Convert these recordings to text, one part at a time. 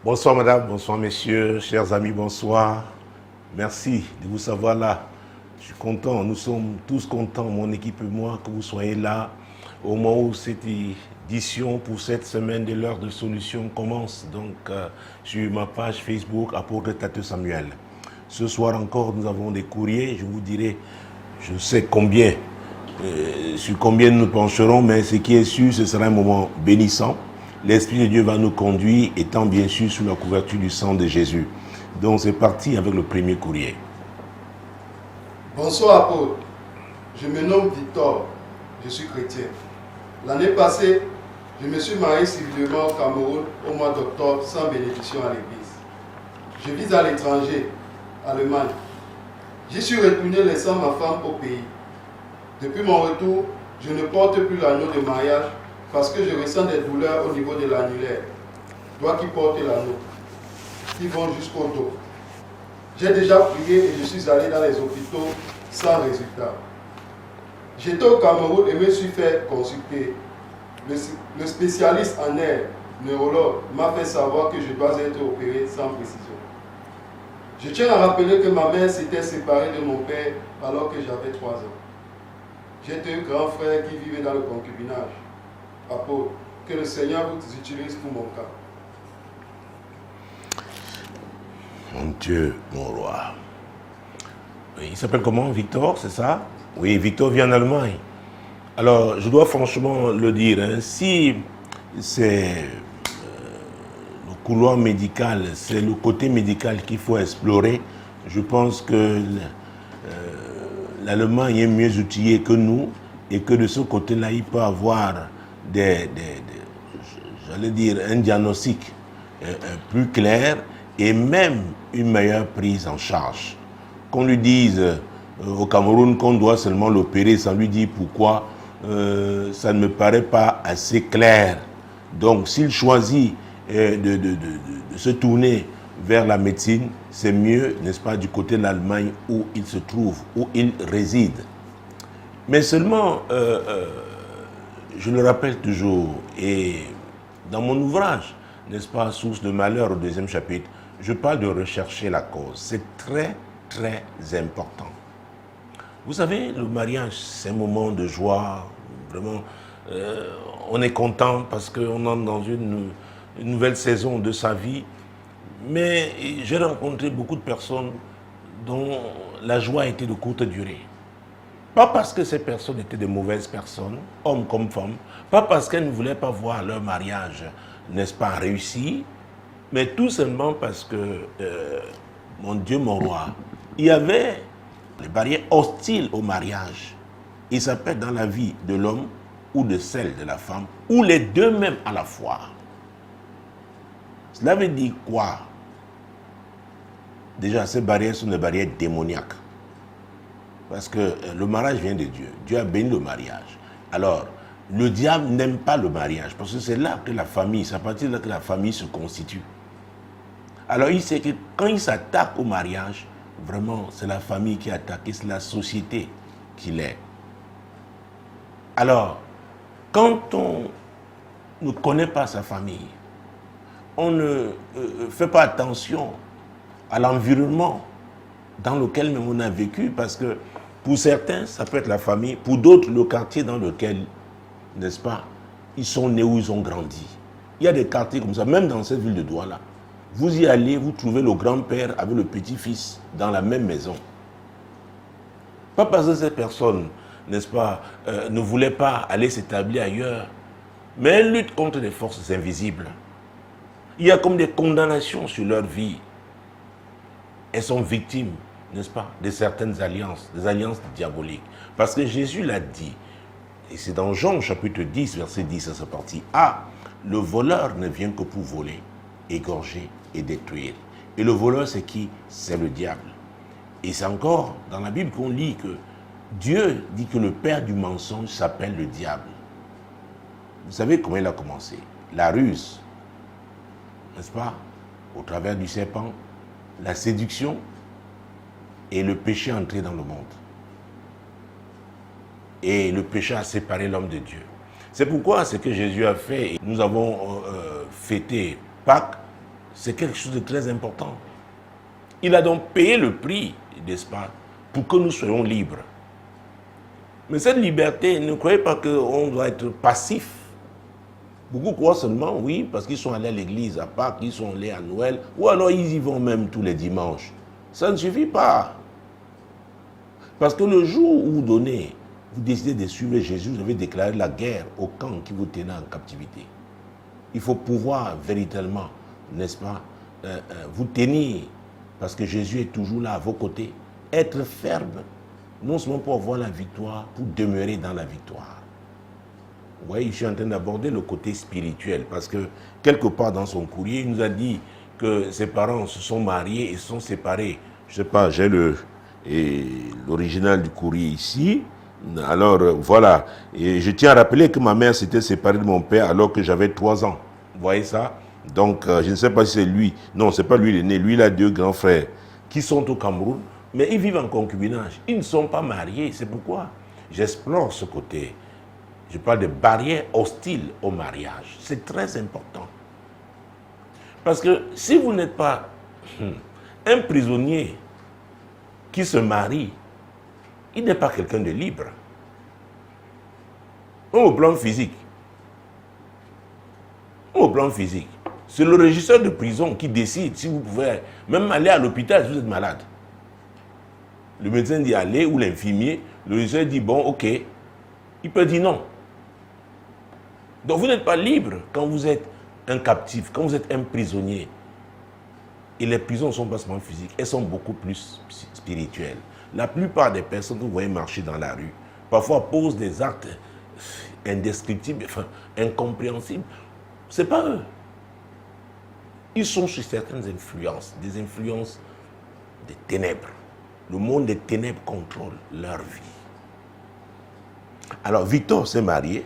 Bonsoir madame, bonsoir messieurs, chers amis, bonsoir. Merci de vous savoir là. Je suis content, nous sommes tous contents, mon équipe et moi, que vous soyez là au moment où cette édition pour cette semaine de l'heure de solution commence. Donc sur ma page Facebook, Apôtre Tate Samuel. Ce soir encore, nous avons des courriers, je vous dirai, je sais combien, sur combien nous pencherons, mais ce qui est sûr, ce sera un moment bénissant. L'Esprit de Dieu va nous conduire, étant bien sûr sous la couverture du sang de Jésus. Donc c'est parti avec le premier courrier. Bonsoir apôtre, je me nomme Victor, je suis chrétien. L'année passée, je me suis marié civilement au Cameroun au mois d'octobre sans bénédiction à l'église. Je vis à l'étranger, Allemagne. J'y suis retourné laissant ma femme au pays. Depuis mon retour, je ne porte plus l'anneau de mariage parce que je ressens des douleurs au niveau de l'annulaire, doigts qui portent l'anneau, qui vont jusqu'au dos. J'ai déjà prié et je suis allé dans les hôpitaux sans résultat. J'étais au Cameroun et me suis fait consulter. Le spécialiste en nerfs, neurologue, m'a fait savoir que je dois être opéré sans précision. Je tiens à rappeler que ma mère s'était séparée de mon père alors que j'avais 3 ans. J'étais un grand frère qui vivait dans le concubinage. Apôtre, que le Seigneur vous utilise pour mon cas. Mon Dieu, mon roi. Il s'appelle comment, Victor, c'est ça? Oui, Victor vient en Allemagne. Alors, je dois franchement le dire, hein, si c'est le couloir médical, c'est le côté médical qu'il faut explorer, je pense que l'Allemagne est mieux outillée que nous et que de ce côté-là, il peut avoir j'allais dire, un diagnostic plus clair et même une meilleure prise en charge. Qu'on lui dise au Cameroun qu'on doit seulement l'opérer sans lui dire pourquoi, ça ne me paraît pas assez clair. Donc s'il choisit de se tourner vers la médecine, c'est mieux, n'est-ce pas, du côté de l'Allemagne où il se trouve, où il réside. Mais seulement, je le rappelle toujours, et dans mon ouvrage, n'est-ce pas, Source de malheur au 2e chapitre, je parle de rechercher la cause. C'est très, très important. Vous savez, le mariage, c'est un moment de joie, vraiment, on est content parce qu'on entre dans une nouvelle saison de sa vie, mais j'ai rencontré beaucoup de personnes dont la joie était de courte durée. Pas parce que ces personnes étaient de mauvaises personnes, hommes comme femmes, pas parce qu'elles ne voulaient pas voir leur mariage, n'est-ce pas, réussi, mais tout simplement parce que, mon Dieu, mon roi, il y avait des barrières hostiles au mariage. Il s'appelle dans la vie de l'homme ou de celle de la femme, ou les deux même à la fois. Cela veut dire quoi? Déjà, ces barrières sont des barrières démoniaques. Parce que le mariage vient de Dieu. Dieu a béni le mariage. Alors, le diable n'aime pas le mariage, parce que c'est là que la famille, c'est à partir de là que la famille se constitue. Alors, il sait que quand il s'attaque au mariage, vraiment, c'est la famille qui est attaquée, c'est la société qui l'est. Alors, quand on ne connaît pas sa famille, on ne fait pas attention à l'environnement dans lequel même on a vécu, parce que pour certains, ça peut être la famille, pour d'autres, le quartier dans lequel, n'est-ce pas, ils sont nés ou ils ont grandi. Il y a des quartiers comme ça, même dans cette ville de Douala. Vous y allez, vous trouvez le grand-père avec le petit-fils dans la même maison. Pas parce que ces personnes, n'est-ce pas, ne voulaient pas aller s'établir ailleurs, mais elles luttent contre des forces invisibles. Il y a comme des condamnations sur leur vie. Elles sont victimes, n'est-ce pas, de certaines alliances, des alliances diaboliques. Parce que Jésus l'a dit, et c'est dans Jean chapitre 10, verset 10 à sa partie A, le voleur ne vient que pour voler, égorger et détruire. Et le voleur, c'est qui? C'est le diable. Et c'est encore dans la Bible qu'on lit que Dieu dit que le père du mensonge s'appelle le diable. Vous savez comment il a commencé? La ruse, n'est-ce pas? Au travers du serpent, la séduction et le péché entré dans le monde. Et le péché a séparé l'homme de Dieu. C'est pourquoi ce que Jésus a fait, nous avons fêté Pâques, c'est quelque chose de très important. Il a donc payé le prix, n'est-ce pas, pour que nous soyons libres. Mais cette liberté, ne croyez pas qu'on doit être passif. Beaucoup croient seulement, oui, parce qu'ils sont allés à l'église à Pâques, ils sont allés à Noël, ou alors ils y vont même tous les dimanches. Ça ne suffit pas. Parce que le jour où vous décidez de suivre Jésus, vous devez déclarer la guerre au camp qui vous tenait en captivité. Il faut pouvoir véritablement, n'est-ce pas, vous tenir, parce que Jésus est toujours là à vos côtés. Être ferme, non seulement pour avoir la victoire, pour demeurer dans la victoire. Vous voyez, je suis en train d'aborder le côté spirituel, parce que quelque part dans son courrier, il nous a dit que ses parents se sont mariés et se sont séparés. Je ne sais pas, j'ai l'original du courrier ici. Alors, voilà. Et je tiens à rappeler que ma mère s'était séparée de mon père alors que j'avais 3 ans. Vous voyez ça? Donc, je ne sais pas si c'est lui. Non, ce n'est pas lui l'aîné. Lui, il a 2 grands frères qui sont au Cameroun, mais ils vivent en concubinage. Ils ne sont pas mariés. C'est pourquoi j'explore ce côté. Je parle de barrières hostiles au mariage. C'est très important. Parce que si vous n'êtes pas un prisonnier qui se marie, il n'est pas quelqu'un de libre. Au plan physique. Au plan physique. C'est le régisseur de prison qui décide si vous pouvez même aller à l'hôpital si vous êtes malade. Le médecin dit allez, ou l'infirmier, le régisseur dit bon, ok. Il peut dire non. Donc vous n'êtes pas libre quand vous êtes un captif, quand vous êtes un prisonnier. Et les prisons ne sont pas seulement physiques, elles sont beaucoup plus spirituelles. La plupart des personnes que vous voyez marcher dans la rue, parfois posent des actes indescriptibles, enfin, incompréhensibles. Ce n'est pas eux. Ils sont sous certaines influences, des influences des ténèbres. Le monde des ténèbres contrôle leur vie. Alors Victor s'est marié,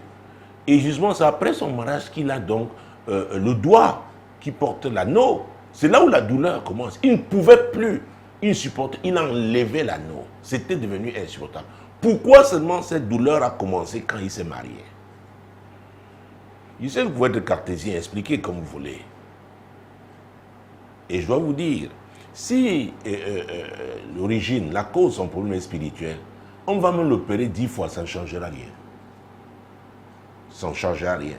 et justement c'est après son mariage qu'il a donc le doigt qui porte l'anneau. C'est là où la douleur commence. Il ne pouvait plus, il supportait, il enlevait l'anneau. C'était devenu insupportable. Pourquoi seulement cette douleur a commencé quand il s'est marié? Je sais que vous pouvez être cartésien, expliquer comme vous voulez. Et je dois vous dire, si l'origine, la cause de son problème est spirituel, on va me l'opérer 10 fois, ça ne changera rien. Ça ne changera rien.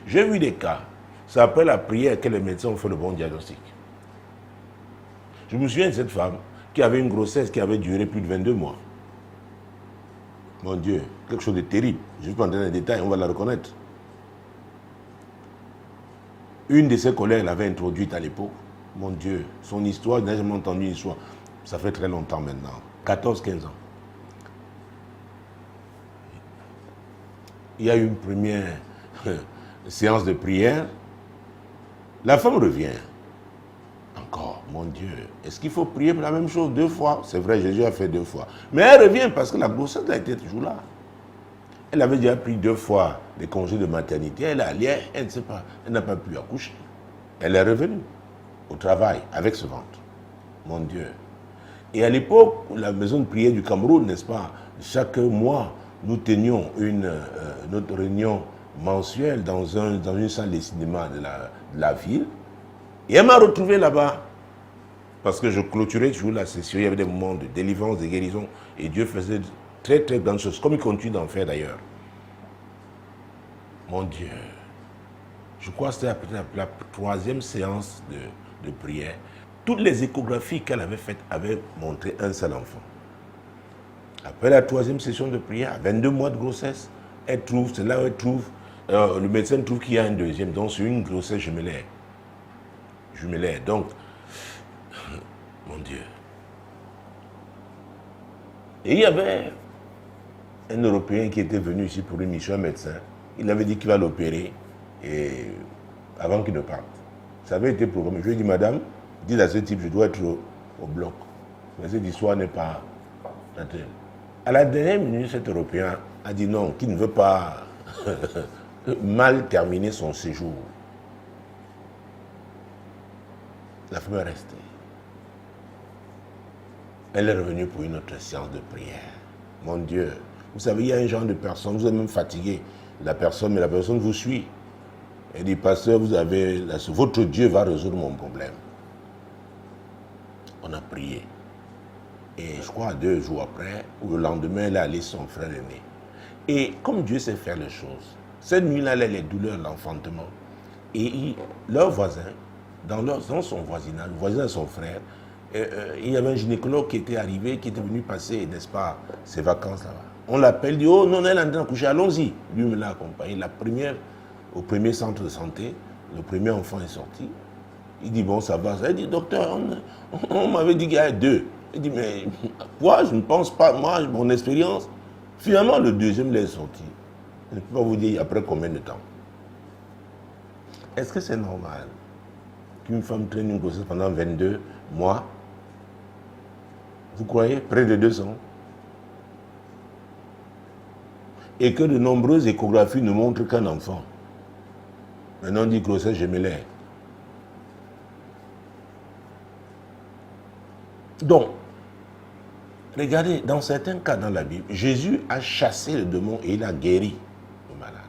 J'ai vu des cas, c'est après la prière que les médecins ont fait le bon diagnostic. Je me souviens de cette femme qui avait une grossesse qui avait duré plus de 22 mois. Mon Dieu, quelque chose de terrible. Je ne vais pas entrer dans les détails, on va la reconnaître. Une de ses collègues l'avait introduite à l'époque. Mon Dieu, son histoire, je n'ai jamais entendu une histoire. Ça fait très longtemps maintenant, 14-15 ans. Il y a eu une première séance de prière. La femme revient. Encore, mon Dieu, est-ce qu'il faut prier pour la même chose 2 fois? C'est vrai, Jésus a fait 2 fois. Mais elle revient parce que la grossesse a été toujours là. Elle avait déjà pris 2 fois des congés de maternité. Elle est allée, elle ne sait pas, elle n'a pas pu accoucher. Elle est revenue au travail avec ce ventre. Mon Dieu. Et à l'époque, la maison de prière du Cameroun, n'est-ce pas, chaque mois, nous tenions notre réunion mensuelle dans une salle de cinéma de la ville. Et elle m'a retrouvé là-bas. Parce que je clôturais toujours la session. Il y avait des moments de délivrance, de guérison. Et Dieu faisait de très, très grandes choses. Comme il continue d'en faire d'ailleurs. Mon Dieu. Je crois que c'était la 3e séance de prière. Toutes les échographies qu'elle avait faites avaient montré un seul enfant. Après la 3e session de prière, 22 mois de grossesse, elle trouve, c'est là où elle trouve, le médecin trouve qu'il y a un 2e. Donc c'est une grossesse jumellaire. Donc, mon Dieu. Et il y avait un Européen qui était venu ici pour une mission, un médecin. Il avait dit qu'il va l'opérer avant qu'il ne parte. Ça avait été programmé. Je lui ai dit, madame, dites à ce type, je dois être au bloc. Mais cette histoire n'est pas naturelle. À la dernière minute, cet Européen a dit non, qu'il ne veut pas mal terminer son séjour. La femme est restée. Elle est revenue pour une autre séance de prière. Mon Dieu, vous savez, il y a un genre de personne, vous êtes même fatigué, la personne, mais la personne vous suit. Elle dit, pasteur, votre Dieu va résoudre mon problème. On a prié. Et je crois 2 jours après, ou le lendemain, elle est allée son frère aîné. Et comme Dieu sait faire les choses, cette nuit-là, elle a les douleurs, l'enfantement. Et leur voisin, dans son voisinage, le voisin de son frère, il y avait un gynécologue qui était arrivé, qui était venu passer, n'est-ce pas, ses vacances là-bas. On l'appelle, dit, oh non, elle est en train de coucher, allons-y. Lui me l'a accompagné. Au premier centre de santé, le premier enfant est sorti. Il dit, bon, ça va. Il dit, docteur, on m'avait dit qu'il y a 2. Il dit, mais quoi, je ne pense pas, moi, mon expérience. Finalement, le deuxième est sorti. Je ne peux pas vous dire après combien de temps. Est-ce que c'est normal qu'une femme traîne une grossesse pendant 22 mois? Vous croyez? Près de 200. Et que de nombreuses échographies ne montrent qu'un enfant. Maintenant, on dit grossesse gémellaire. Donc, regardez, dans certains cas dans la Bible, Jésus a chassé le démon et il a guéri le malade.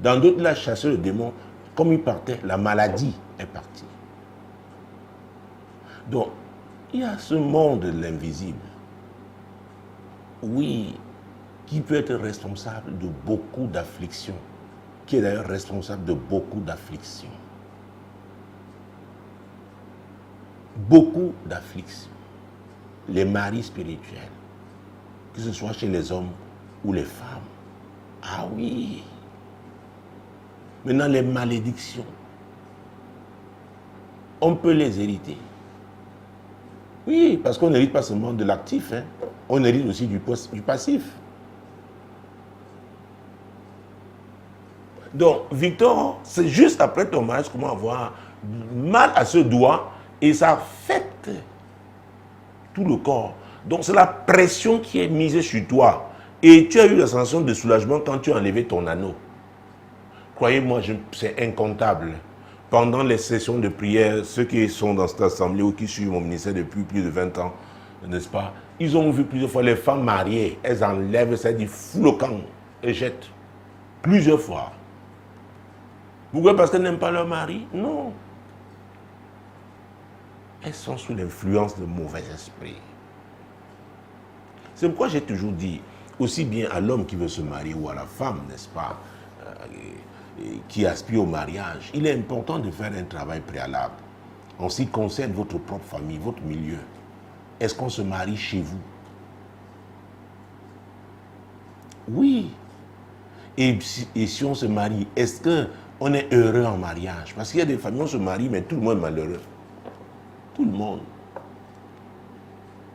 Dans d'autres, il a chassé le démon, comme il partait, la maladie est partie. Donc, il y a ce monde de l'invisible, oui, qui peut être responsable de beaucoup d'afflictions, qui est d'ailleurs responsable de beaucoup d'afflictions. Beaucoup d'afflictions. Les maris spirituels, que ce soit chez les hommes ou les femmes. Ah oui. Maintenant, les malédictions, on peut les hériter. Oui, parce qu'on n'hérite pas seulement de l'actif, hein. On hérite aussi du passif. Donc, Victor, c'est juste après ton mariage comment avoir mal à ce doigt et ça affecte tout le corps. Donc, c'est la pression qui est mise sur toi. Et tu as eu la sensation de soulagement quand tu as enlevé ton anneau. Croyez-moi, c'est incontable. Pendant les sessions de prière, ceux qui sont dans cette assemblée ou qui suivent mon ministère depuis plus de 20 ans, n'est-ce pas, ils ont vu plusieurs fois les femmes mariées, elles enlèvent, c'est-à-dire foutent le camp et jettent. Plusieurs fois. Pourquoi? Parce qu'elles n'aiment pas leur mari? Non. Elles sont sous l'influence de mauvais esprits. C'est pourquoi j'ai toujours dit, aussi bien à l'homme qui veut se marier ou à la femme, n'est-ce pas, qui aspire au mariage, il est important de faire un travail préalable. En ce qui concerne votre propre famille, votre milieu. Est-ce qu'on se marie chez vous? Oui. Et si on se marie, est-ce qu'on est heureux en mariage? Parce qu'il y a des familles où on se marie, mais tout le monde est malheureux. Tout le monde.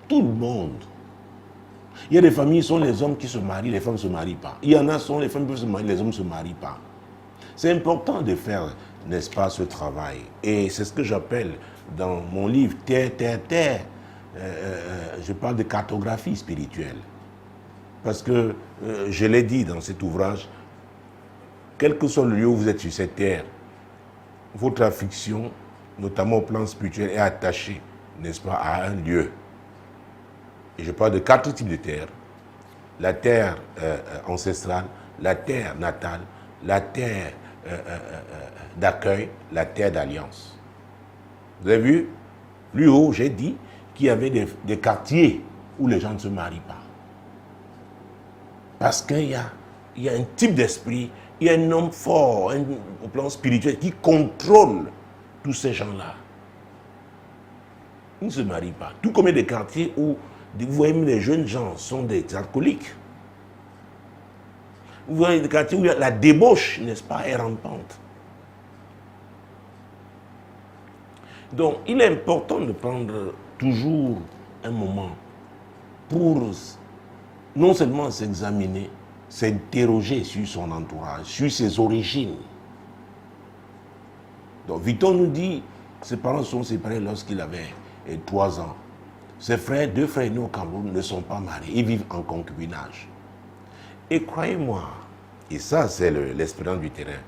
Tout le monde. Il y a des familles, ce sont les hommes qui se marient, les femmes ne se marient pas. Il y en a, ce sont les femmes qui peuvent se marier, les hommes ne se marient pas. C'est important de faire, n'est-ce pas, ce travail. Et c'est ce que j'appelle dans mon livre Terre, Terre, Terre. Je parle de cartographie spirituelle. Parce que, je l'ai dit dans cet ouvrage, quel que soit le lieu où vous êtes sur cette terre, votre affliction, notamment au plan spirituel, est attachée, n'est-ce pas, à un lieu. Et je parle de 4 types de terres. La terre ancestrale, la terre natale, la terre d'accueil, la terre d'alliance. Vous avez vu? Plus haut, j'ai dit qu'il y avait des quartiers où les gens ne se marient pas. Parce qu'il y a un type d'esprit, il y a un homme fort au plan spirituel qui contrôle tous ces gens-là. Ils ne se marient pas. Tout comme il y a des quartiers où, vous voyez, les jeunes gens sont des alcooliques. Vous voyez des quartiers où la débauche, n'est-ce pas, est rampante. Donc, il est important de prendre toujours un moment pour non seulement s'examiner, s'interroger sur son entourage, sur ses origines. Donc, Victor nous dit, ses parents sont séparés lorsqu'il avait 3 ans. Ses frères, 2 frères nés au Cameroun, ne sont pas mariés, ils vivent en concubinage. Et croyez-moi, et ça c'est l'expérience du terrain,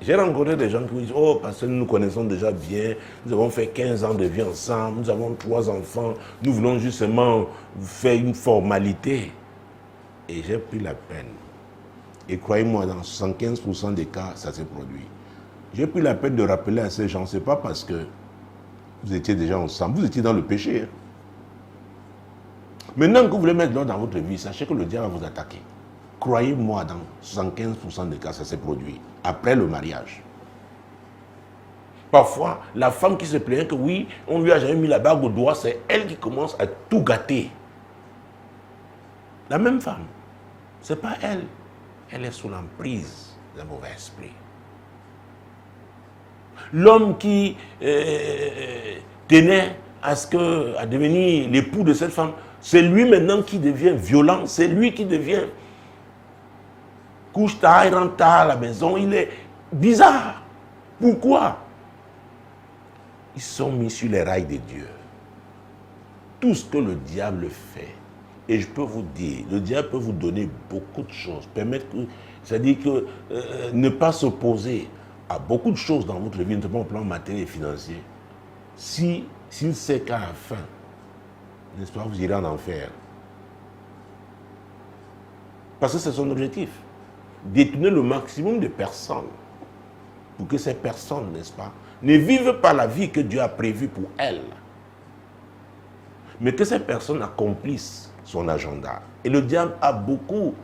j'ai rencontré des gens qui me disent, oh, parce que nous nous connaissons déjà bien, nous avons fait 15 ans de vie ensemble, nous avons 3 enfants, nous voulons justement faire une formalité. Et j'ai pris la peine Et croyez-moi, dans 75% des cas, ça s'est produit. J'ai pris la peine de rappeler à ces gens, ce n'est pas parce que vous étiez déjà ensemble, vous étiez dans le péché. Hein. Maintenant que vous voulez mettre l'ordre dans votre vie, sachez que le diable va vous attaquer. Croyez-moi, dans 75% des cas, ça s'est produit après le mariage. Parfois, la femme qui se plaignait que oui, on lui a jamais mis la bague au doigt, c'est elle qui commence à tout gâter. La même femme, ce n'est pas elle. Elle est sous l'emprise d'un mauvais esprit. L'homme qui tenait à devenir l'époux de cette femme, c'est lui maintenant qui devient violent, c'est lui qui devient couche tard, il rentre tard à la maison, il est bizarre. Pourquoi? Ils sont mis sur les rails de Dieu. Tout ce que le diable fait, et je peux vous dire, le diable peut vous donner beaucoup de choses, c'est-à-dire que ne pas s'opposer à beaucoup de choses dans votre vie, notamment au plan matériel et financier, s'il sait qu'à la fin, n'est-ce pas, vous irez en enfer. Parce que c'est son objectif. Détourner le maximum de personnes pour que ces personnes, n'est-ce pas, ne vivent pas la vie que Dieu a prévue pour elles, mais que ces personnes accomplissent son agenda. Et le diable a beaucoup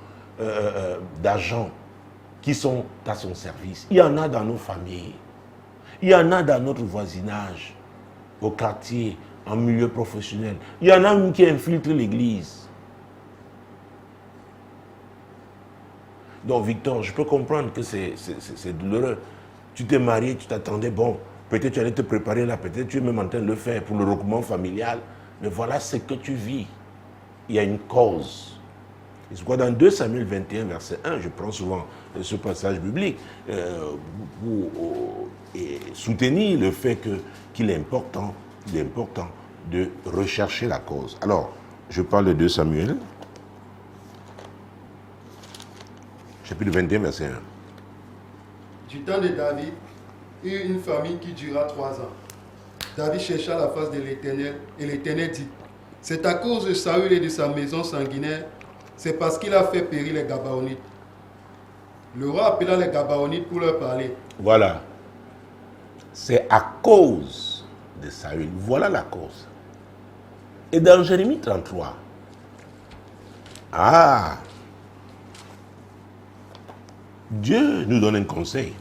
d'agents qui sont à son service. Il y en a dans nos familles, il y en a dans notre voisinage, au quartier, en milieu professionnel. Il y en a une qui infiltre l'église. Donc Victor, je peux comprendre que c'est douloureux. Tu t'es marié, tu t'attendais, bon, peut-être tu allais te préparer là, peut-être tu es même en train de le faire pour le regroupement familial, mais voilà ce que tu vis. Il y a une cause. Et c'est quoi dans 2 Samuel 21, verset 1, je prends souvent ce passage biblique pour soutenir le fait qu'il est important de rechercher la cause. Alors, je parle de 2 Samuel, chapitre 21, verset 1. Du temps de David, il y eut une famine qui dura 3 ans. David chercha la face de l'Éternel, et l'Éternel dit, c'est à cause de Saül et de sa maison sanguinaire, c'est parce qu'il a fait périr les Gabaonites. Le roi appela les Gabaonites pour leur parler. Voilà. C'est à cause de Saül. Voilà la cause. Et dans Jérémie 33, Dieu nous donne un conseil.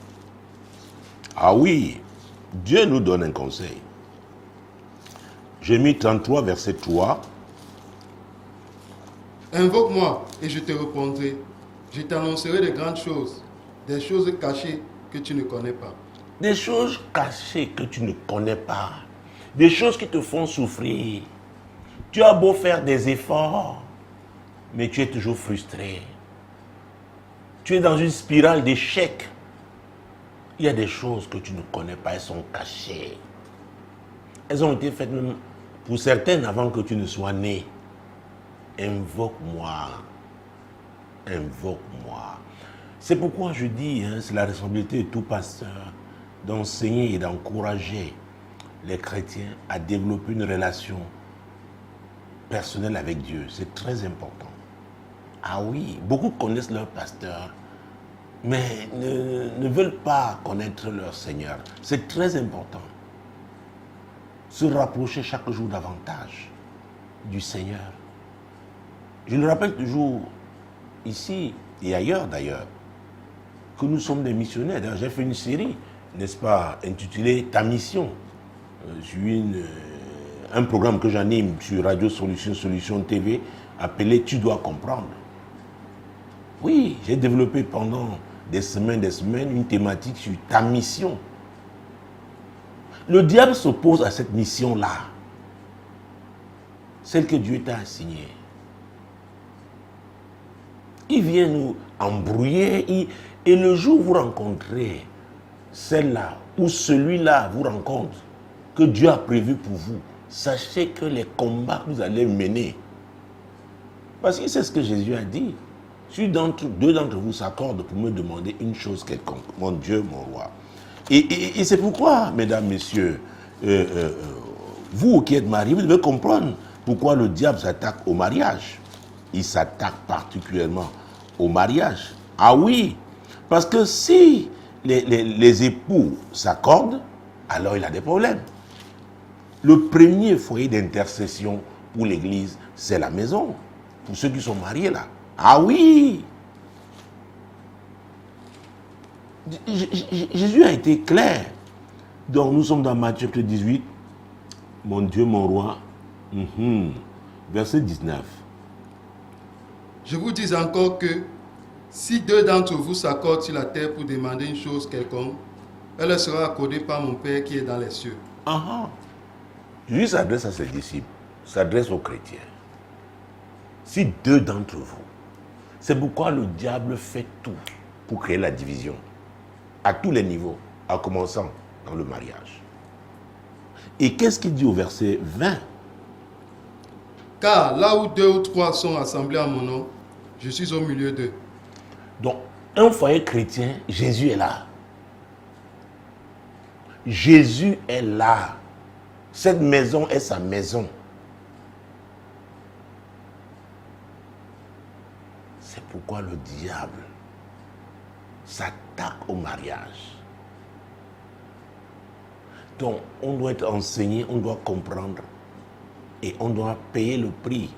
Ah oui, Dieu nous donne un conseil. Jérémie 33, verset 3. Invoque-moi et je te répondrai. Je t'annoncerai de grandes choses, des choses cachées que tu ne connais pas. Des choses cachées que tu ne connais pas. Des choses qui te font souffrir. Tu as beau faire des efforts, mais tu es toujours frustré. Tu es dans une spirale d'échecs. Il y a des choses que tu ne connais pas, elles sont cachées. Elles ont été faites même pour certaines avant que tu ne sois né. Invoque-moi. Invoque-moi. C'est pourquoi je dis, c'est la responsabilité de tout pasteur d'enseigner et d'encourager les chrétiens à développer une relation personnelle avec Dieu. C'est très important. Ah oui, beaucoup connaissent leur pasteur, mais ne veulent pas connaître leur Seigneur. C'est très important. Se rapprocher chaque jour davantage du Seigneur. Je le rappelle toujours, ici et ailleurs d'ailleurs, que nous sommes des missionnaires. J'ai fait une série, n'est-ce pas, intitulée « Ta mission ». Sur un programme que j'anime sur Radio Solution TV, appelé « Tu dois comprendre ». Oui, j'ai développé pendant des semaines, une thématique sur ta mission. Le diable s'oppose à cette mission-là, celle que Dieu t'a assignée. Il vient nous embrouiller et le jour où vous rencontrez celle-là ou celui-là vous rencontre que Dieu a prévu pour vous, sachez que les combats que vous allez mener, parce que c'est ce que Jésus a dit, si deux d'entre vous s'accordent pour me demander une chose quelconque, mon Dieu, mon roi. Et c'est pourquoi, mesdames, messieurs, vous qui êtes mariés, vous devez comprendre pourquoi le diable s'attaque au mariage. Il s'attaque particulièrement au mariage. Ah oui, parce que si les époux s'accordent, alors il a des problèmes. Le premier foyer d'intercession pour l'Église, c'est la maison. Pour ceux qui sont mariés là. Ah oui. Jésus a été clair. Donc nous sommes dans Matthieu 18. Mon Dieu, mon roi. Verset 19. Je vous dis encore que si deux d'entre vous s'accordent sur la terre pour demander une chose quelconque, elle leur sera accordée par mon Père qui est dans les cieux. Jésus s'adresse à ses disciples, s'adresse aux chrétiens. Si deux d'entre vous, c'est pourquoi le diable fait tout pour créer la division, à tous les niveaux, en commençant dans le mariage. Et qu'est-ce qu'il dit au verset 20? Car là où deux ou trois sont assemblés en mon nom, je suis au milieu d'eux. Donc, un foyer chrétien, Jésus est là. Jésus est là. Cette maison est sa maison. C'est pourquoi le diable s'attaque au mariage. Donc, on doit être enseigné, on doit comprendre et on doit payer le prix.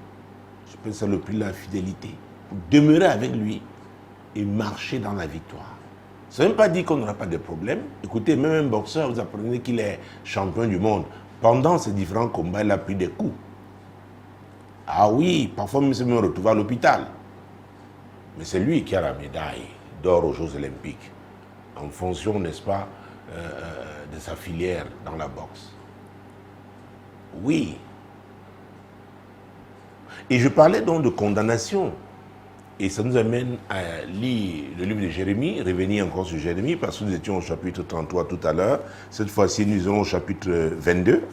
Je pense que c'est le prix de la fidélité. Pour demeurer avec lui et marcher dans la victoire. Ça ne veut même pas dire qu'on n'aura pas de problème. Écoutez, même un boxeur, vous apprenez qu'il est champion du monde. Pendant ces différents combats, il a pris des coups. Ah oui, parfois même se retrouve à l'hôpital. Mais c'est lui qui a la médaille d'or aux Jeux Olympiques. En fonction, n'est-ce pas, de sa filière dans la boxe. Oui. Et je parlais donc de condamnation. Et ça nous amène à lire le livre de Jérémie, revenir encore sur Jérémie, parce que nous étions au chapitre 33 tout à l'heure. Cette fois-ci, nous sommes au chapitre 22.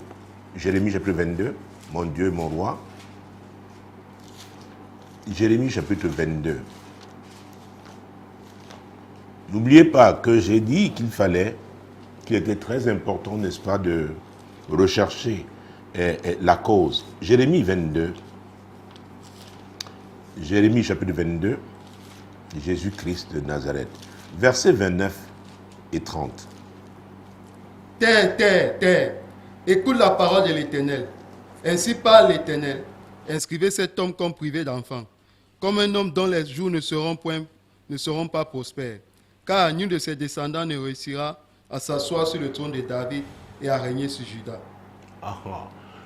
Jérémie, chapitre 22. Mon Dieu, mon roi. Jérémie, chapitre 22. N'oubliez pas que j'ai dit qu'il était très important, n'est-ce pas, de rechercher la cause. Jérémie 22. Jérémie chapitre 22, Jésus-Christ de Nazareth, versets 29 et 30. Terre, terre, terre, écoute la parole de l'Éternel. Ainsi parle l'Éternel. Inscrivez cet homme comme privé d'enfant, comme un homme dont les jours ne seront pas prospères. Car nul de ses descendants ne réussira à s'asseoir sur le trône de David et à régner sur Juda.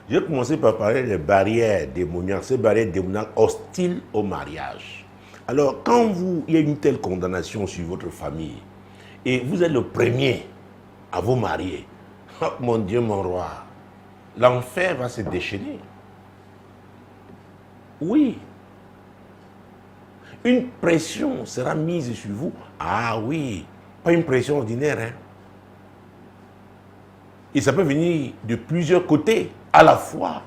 J'ai commencé par parler des barrières démoniaques, ces barrières démoniaques hostiles au mariage. Alors, quand il y a une telle condamnation sur votre famille, et vous êtes le premier à vous marier, oh, mon Dieu, mon roi, l'enfer va se déchaîner. Oui. Une pression sera mise sur vous. Ah oui, pas une pression ordinaire. Hein. Et ça peut venir de plusieurs côtés à la fois.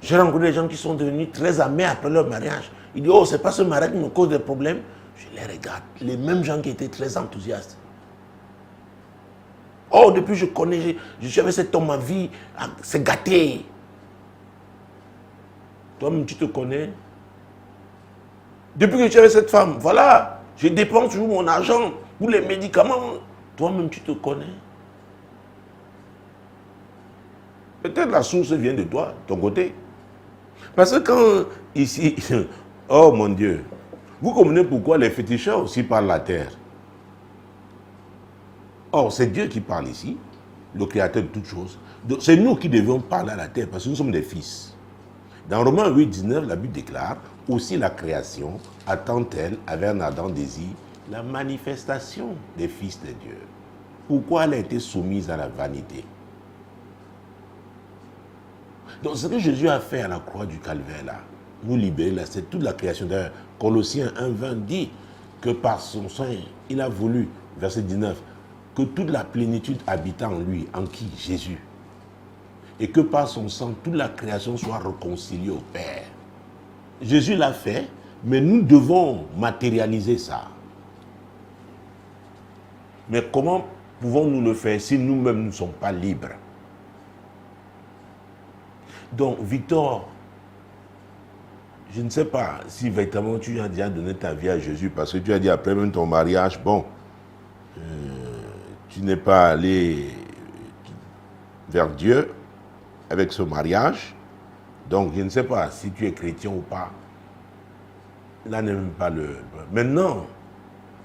J'ai rencontré des gens qui sont devenus très amers après leur mariage. Ils disent, oh, c'est pas ce mariage qui me cause des problèmes. Je les regarde. Les mêmes gens qui étaient très enthousiastes. Oh, depuis je connais, je suis avec cet homme, ma vie, c'est gâté. Toi-même, tu te connais. Depuis que je suis avec cette femme, voilà, je dépense toujours mon argent pour les médicaments. Toi-même, tu te connais. Peut-être la source vient de toi, de ton côté. Parce que quand ici, oh mon Dieu, vous comprenez pourquoi les féticheurs aussi parlent la terre. Or, c'est Dieu qui parle ici, le créateur de toutes choses. C'est nous qui devions parler à la terre parce que nous sommes des fils. Dans Romains 8, 19, la Bible déclare, aussi la création attend-elle avec un ardent désir la manifestation des fils de Dieu. Pourquoi elle a été soumise à la vanité? Donc ce que Jésus a fait à la croix du Calvaire, là, nous libérer, là, c'est toute la création. D'ailleurs, Colossiens 1, 20 dit que par son sang, il a voulu, verset 19, que toute la plénitude habita en lui, en qui? Jésus. Et que par son sang, toute la création soit réconciliée au Père. Jésus l'a fait, mais nous devons matérialiser ça. Mais comment pouvons-nous le faire si nous-mêmes ne sommes pas libres? Donc, Victor, je ne sais pas si véritablement tu as déjà donné ta vie à Jésus, parce que tu as dit après même ton mariage, bon, tu n'es pas allé vers Dieu avec ce mariage. Donc, je ne sais pas si tu es chrétien ou pas. Là n'est même pas le... Maintenant,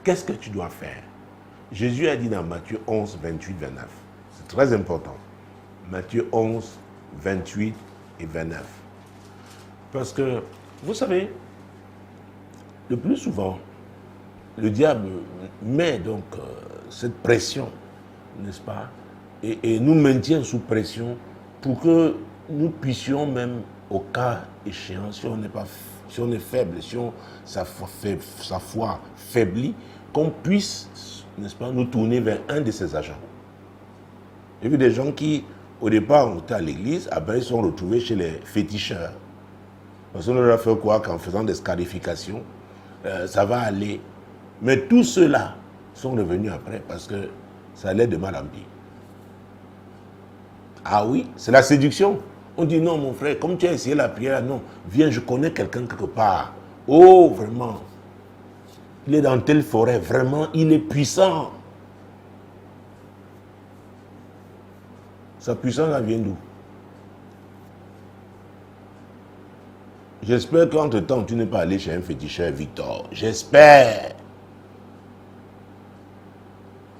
qu'est-ce que tu dois faire? Jésus a dit dans Matthieu 11, 28, 29. C'est très important. Matthieu 11, 28 et 29. Parce que, vous savez, le plus souvent, le diable met donc cette pression, n'est-ce pas, et nous maintient sous pression pour que nous puissions même, au cas échéant, si on est faible, si sa foi faiblit, qu'on puisse, n'est-ce pas, nous tourner vers un de ses agents. J'ai vu des gens qui, au départ, étaient à l'église, après ils sont retrouvés chez les féticheurs. Parce qu'on leur a fait quoi qu'en faisant des scarifications, ça va aller. Mais tous ceux-là sont revenus après parce que ça allait de mal en pis. Ah oui, c'est la séduction. On dit non, mon frère, comme tu as essayé la prière, non, viens, je connais quelqu'un quelque part. Oh, vraiment. Il est dans telle forêt, vraiment, il est puissant. Sa puissance, elle vient d'où? J'espère qu'entre-temps, tu n'es pas allé chez un féticheur, Victor. J'espère.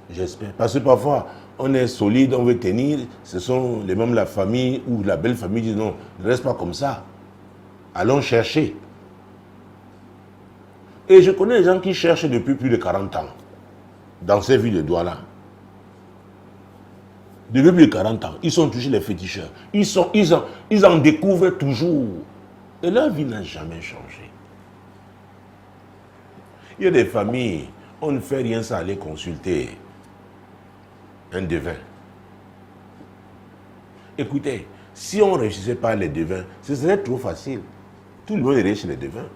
J'espère. Parce que parfois, on est solide, on veut tenir. Ce sont les membres de la famille ou la belle famille qui disent non, ne reste pas comme ça. Allons chercher. Et je connais des gens qui cherchent depuis plus de 40 ans. Dans ces villes de Douala. Depuis plus de 40 ans. Ils sont toujours les féticheurs. Ils en découvrent toujours. Et leur vie n'a jamais changé. Il y a des familles, on ne fait rien sans aller consulter un devin. Écoutez, si on ne réussissait pas les devins, ce serait trop facile. Tout le monde irait chez les devins.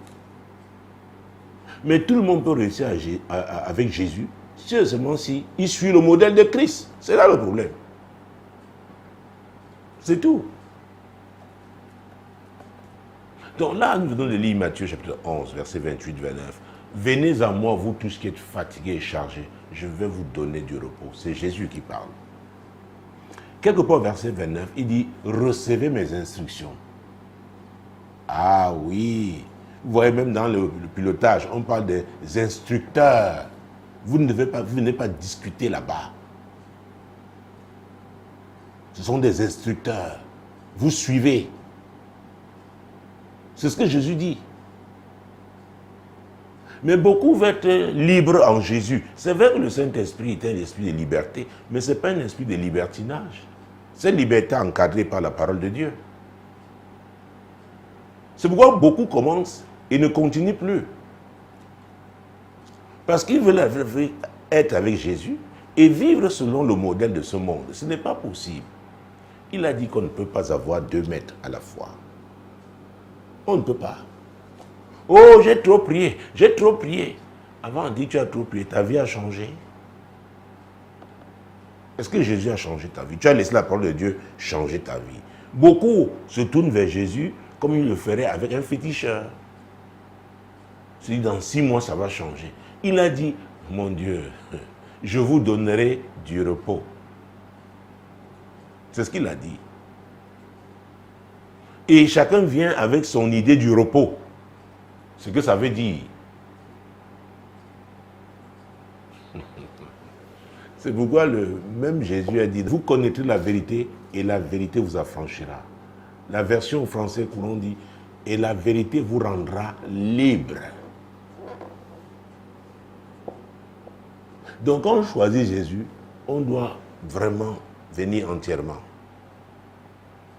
Mais tout le monde peut réussir avec Jésus, seulement si il suit le modèle de Christ. C'est là le problème. C'est tout. Donc là, nous venons de lire Matthieu chapitre 11, verset 28-29. Venez à moi, vous tous qui êtes fatigués et chargés, je vais vous donner du repos. C'est Jésus qui parle. Quelque part, verset 29, il dit, recevez mes instructions. Ah oui, vous voyez même dans le pilotage, on parle des instructeurs. Vous ne pas discuter là-bas. Ce sont des instructeurs. Vous suivez. C'est ce que Jésus dit. Mais beaucoup veulent être libres en Jésus. C'est vrai que le Saint-Esprit est un esprit de liberté, mais ce n'est pas un esprit de libertinage. Cette liberté est encadrée par la parole de Dieu. C'est pourquoi beaucoup commencent et ne continuent plus. Parce qu'ils veulent être avec Jésus et vivre selon le modèle de ce monde. Ce n'est pas possible. Il a dit qu'on ne peut pas avoir 2 maîtres à la fois. On ne peut pas. Oh, j'ai trop prié, j'ai trop prié. Avant, on dit que tu as trop prié, ta vie a changé. Est-ce que Jésus a changé ta vie? Tu as laissé la parole de Dieu changer ta vie. Beaucoup se tournent vers Jésus comme ils le feraient avec un féticheur. C'est dit, dans 6 mois, ça va changer. Il a dit, mon Dieu, je vous donnerai du repos. C'est ce qu'il a dit. Et chacun vient avec son idée du repos. Ce que ça veut dire. C'est pourquoi même Jésus a dit, vous connaîtrez la vérité et la vérité vous affranchira. La version française courant dit, et la vérité vous rendra libre. Donc quand on choisit Jésus, on doit vraiment venir entièrement.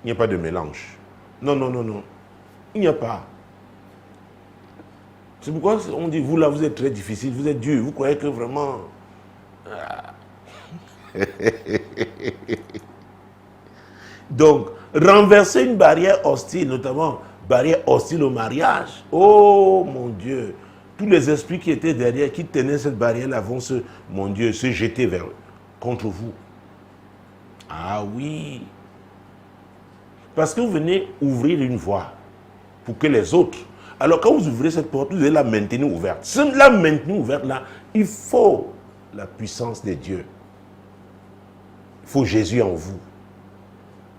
Il n'y a pas de mélange. Non, non, non, non. Il n'y a pas. C'est pourquoi on dit, vous là, vous êtes très difficile, vous êtes dur, vous croyez que vraiment... Donc, renverser une barrière hostile, notamment barrière hostile au mariage, oh mon Dieu, tous les esprits qui étaient derrière, qui tenaient cette barrière-là vont mon Dieu, se jeter contre vous. Ah oui. Parce que vous venez ouvrir une voie pour que les autres... Alors quand vous ouvrez cette porte, vous devez la maintenir ouverte. Si vous la maintenez ouverte là, il faut la puissance de Dieu. Il faut Jésus en vous.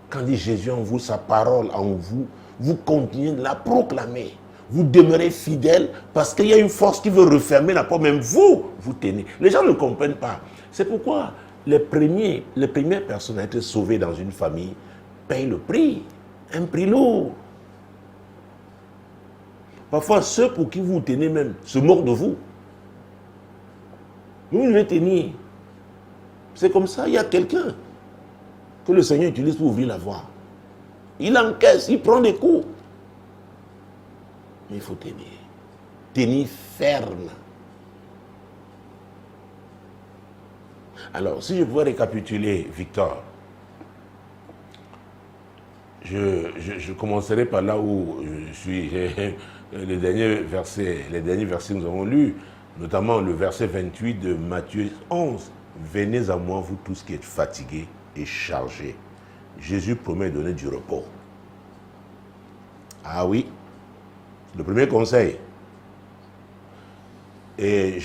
Quand dit Jésus en vous, sa parole en vous, vous continuez de la proclamer. Vous demeurez fidèle parce qu'il y a une force qui veut refermer la porte. Même vous, vous tenez. Les gens ne comprennent pas. C'est pourquoi les premières personnes à être sauvées dans une famille payent le prix. Un prix lourd. Parfois, ceux pour qui vous tenez même se moquent de vous. Vous devez tenir. C'est comme ça, il y a quelqu'un que le Seigneur utilise pour ouvrir la voie. Il encaisse, il prend des coups. Mais il faut tenir. Tenir ferme. Alors, si je pouvais récapituler, Victor, je commencerai par là où je suis. Les derniers versets que nous avons lus, notamment le verset 28 de Matthieu 11. Venez à moi, vous tous qui êtes fatigués et chargés. Jésus promet de donner du repos. Ah oui, le premier conseil. Et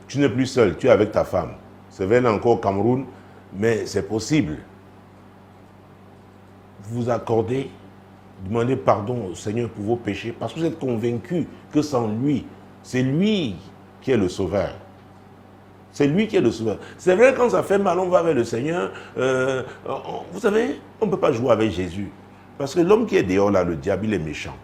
tu n'es plus seul, tu es avec ta femme. C'est vrai là encore au Cameroun, mais c'est possible. Vous vous accordez, demandez pardon au Seigneur pour vos péchés, parce que vous êtes convaincu que sans lui, c'est lui qui est le sauveur. C'est lui qui est le sauveur. C'est vrai, quand ça fait mal, on va vers le Seigneur. Vous savez, on ne peut pas jouer avec Jésus. Parce que l'homme qui est dehors là, le diable, il est méchant.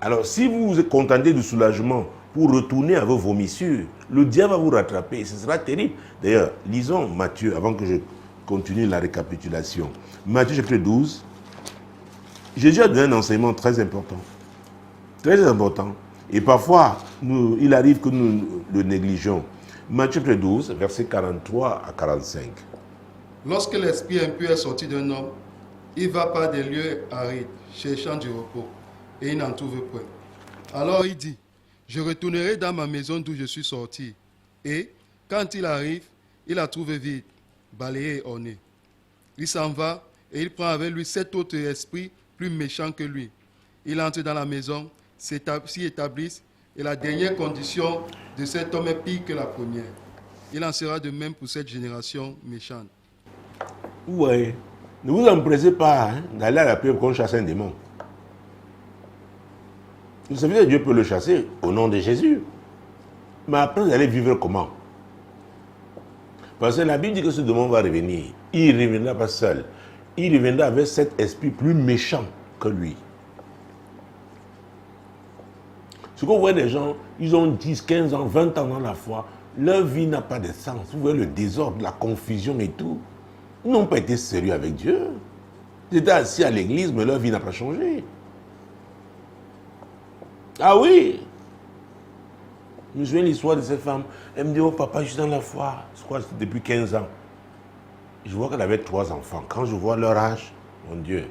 Alors, si vous vous contentez du soulagement pour retourner à vos vomissures, le diable va vous rattraper. Ce sera terrible. D'ailleurs, lisons Matthieu, avant que je continue la récapitulation. Matthieu chapitre 12. Jésus a donné un enseignement très important. Très important. Et parfois, il arrive que nous le négligeons. Matthieu 12, versets 43 à 45. Lorsque l'esprit impur est sorti d'un homme, il va par des lieux arides, cherchant du repos, et il n'en trouve point. Alors il dit, je retournerai dans ma maison d'où je suis sorti. Et quand il arrive, il la trouve vide, balayée et ornée. Il s'en va et il prend avec lui 7 autres esprits plus méchants que lui. Il entre dans la maison, s'y établissent, et la dernière condition de cet homme est pire que la première. Il en sera de même pour cette génération méchante. Oui. Ne vous empressez pas d'aller à la prière qu'on chasse un démon. Vous savez que Dieu peut le chasser au nom de Jésus. Mais après, vous allez vivre comment? Parce que la Bible dit que ce démon va revenir. Il ne reviendra pas seul. Il reviendra avec cet esprit plus méchant que lui. Ce qu'on voit des gens, ils ont 10, 15 ans, 20 ans dans la foi. Leur vie n'a pas de sens. Vous voyez le désordre, la confusion et tout. Ils n'ont pas été sérieux avec Dieu. Ils étaient assis à l'église, mais leur vie n'a pas changé. Ah oui! Je me souviens de l'histoire de cette femme. Elle me dit, oh papa, je suis dans la foi. Je crois que c'était depuis 15 ans. Je vois qu'elle avait 3 enfants. Quand je vois leur âge, mon Dieu.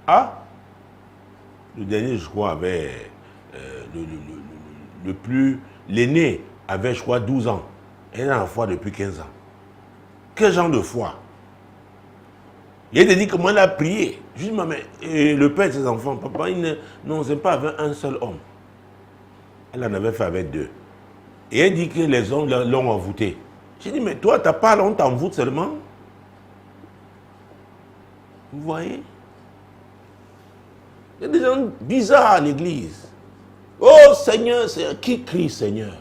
Ah! Le dernier, je crois, avait... L'aîné avait, je crois, 12 ans. Elle est dans la foi depuis 15 ans. Quel genre de foi? Il a dit comment elle a prié. Je dis, mais le père de ses enfants, papa, non, c'est pas avec un seul homme. Elle en avait fait avec 2. Et elle dit que les hommes l'ont envoûté. J'ai dit, mais toi, tu n'as pas honte, t'envoûtes seulement. Vous voyez? Il y a des gens bizarres à l'église. Oh Seigneur, qui crie Seigneur?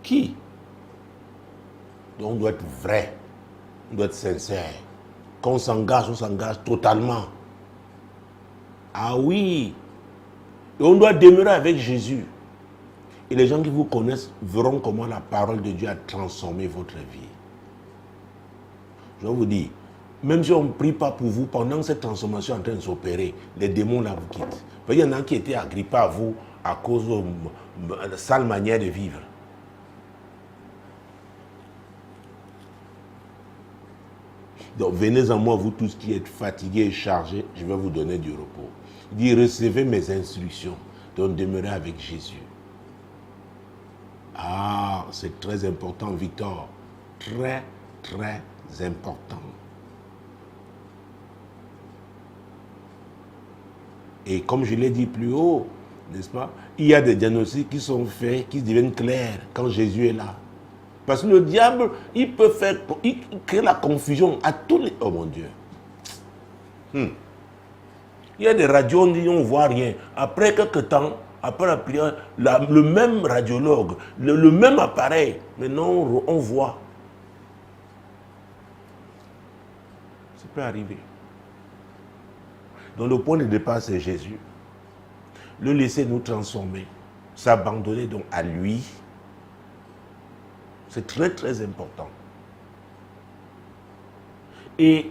Qui? Donc on doit être vrai, on doit être sincère. Quand on s'engage totalement. Ah oui. Et on doit demeurer avec Jésus. Et les gens qui vous connaissent verront comment la parole de Dieu a transformé votre vie. Je vais vous dire, même si on ne prie pas pour vous, pendant que cette transformation est en train de s'opérer, les démons là vous quittent. Il y en a qui étaient agrippés à vous à cause de la sale manière de vivre. Donc venez à moi, vous tous qui êtes fatigués et chargés, je vais vous donner du repos. Il dit, recevez mes instructions, donc demeurez avec Jésus. Ah, c'est très important, Victor. Très, très important. Et comme je l'ai dit plus haut, n'est-ce pas, il y a des diagnostics qui sont faits, qui deviennent clairs quand Jésus est là. Parce que le diable, il crée la confusion à tous les... Oh mon Dieu. Il y a des radios, on ne voit rien. Après quelques temps, après la prière, le même radiologue, le même appareil, maintenant on voit. Ça peut arriver. Donc le point de départ, c'est Jésus. Le laisser nous transformer, s'abandonner donc à lui. C'est très très important. Et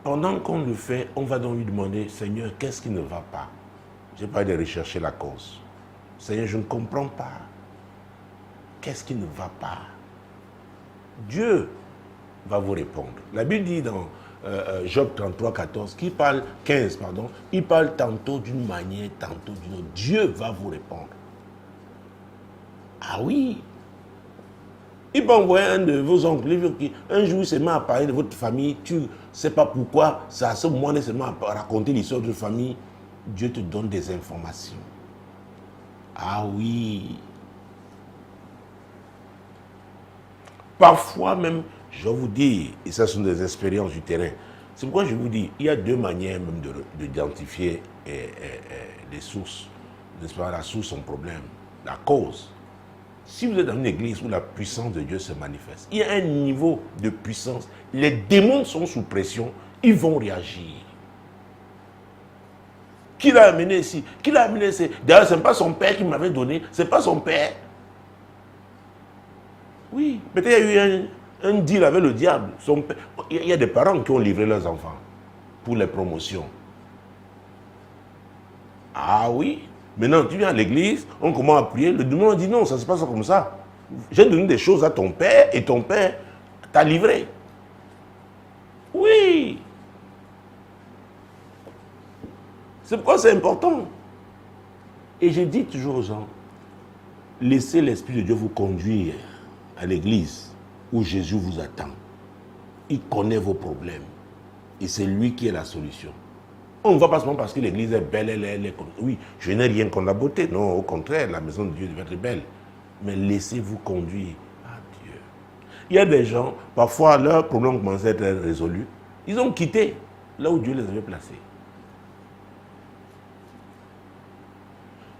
pendant qu'on le fait, on va donc lui demander, Seigneur, qu'est-ce qui ne va pas? Je n'ai pas de rechercher la cause. Seigneur, je ne comprends pas. Qu'est-ce qui ne va pas? Dieu va vous répondre. La Bible dit dans Job 33, 14, 15, il parle tantôt d'une manière, tantôt d'une autre. Dieu va vous répondre. Ah oui. Il peut envoyer un de vos oncles qui, un jour, il se met à parler de votre famille, tu ne sais pas pourquoi, c'est à ce moment il se met à raconter l'histoire de votre famille. Dieu te donne des informations. Ah oui. Parfois même, je vais vous dire, et ça sont des expériences du terrain, c'est pourquoi je vous dis, il y a deux manières même d'identifier les sources, n'est-ce pas, la source, son problème, la cause. Si vous êtes dans une église où la puissance de Dieu se manifeste, il y a un niveau de puissance, les démons sont sous pression, ils vont réagir. Qui l'a amené ici? Qui l'a amené ici? D'ailleurs, ce n'est pas son père qui m'avait donné, ce n'est pas son père. Oui, peut-être il y a eu un deal avec le diable. Il y a des parents qui ont livré leurs enfants pour les promotions. Ah oui. Maintenant, tu viens à l'église, on commence à prier, le démon dit non, ça ne se passe pas comme ça. J'ai donné des choses à ton père et ton père t'a livré. Oui. C'est pourquoi c'est important. Et je dis toujours aux gens, laissez l'Esprit de Dieu vous conduire à l'église où Jésus vous attend. Il connaît vos problèmes et c'est lui qui est la solution. On ne va pas seulement parce que l'église est belle, elle est... Oui, je n'ai rien contre la beauté. Non, au contraire, la maison de Dieu devait être belle. Mais laissez-vous conduire à Dieu. Il y a des gens, parfois, leurs problèmes commencent à être résolus. Ils ont quitté là où Dieu les avait placés.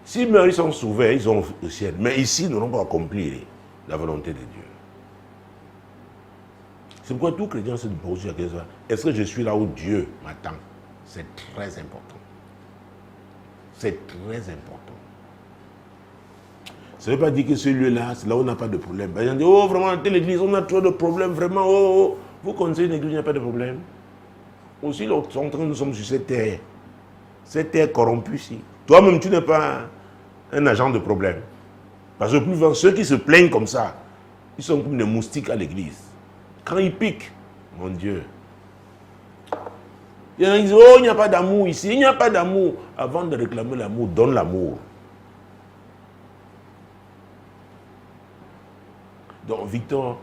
Si ils sont sauvés, ils ont au ciel. Mais ici, nous n'avons pas accompli la volonté de Dieu. C'est pourquoi tout chrétien se pose la question, est-ce que je suis là où Dieu m'attend? C'est très important. C'est très important. Ça ne veut pas dire que celui-là, c'est là où on n'a pas de problème. Les gens disent, oh vraiment, dans l'église, on a trop de problèmes, vraiment, oh. Vous connaissez une église, il n'y a pas de problème. Aussi, nous sommes sur cette terre. Cette terre corrompue ici. Toi-même, tu n'es pas un agent de problème. Parce que plus souvent, ceux qui se plaignent comme ça, ils sont comme des moustiques à l'église. Quand ils piquent, mon Dieu. Il y en a qui disent, oh, il n'y a pas d'amour ici, il n'y a pas d'amour. Avant de réclamer l'amour, donne l'amour. Donc, Victor,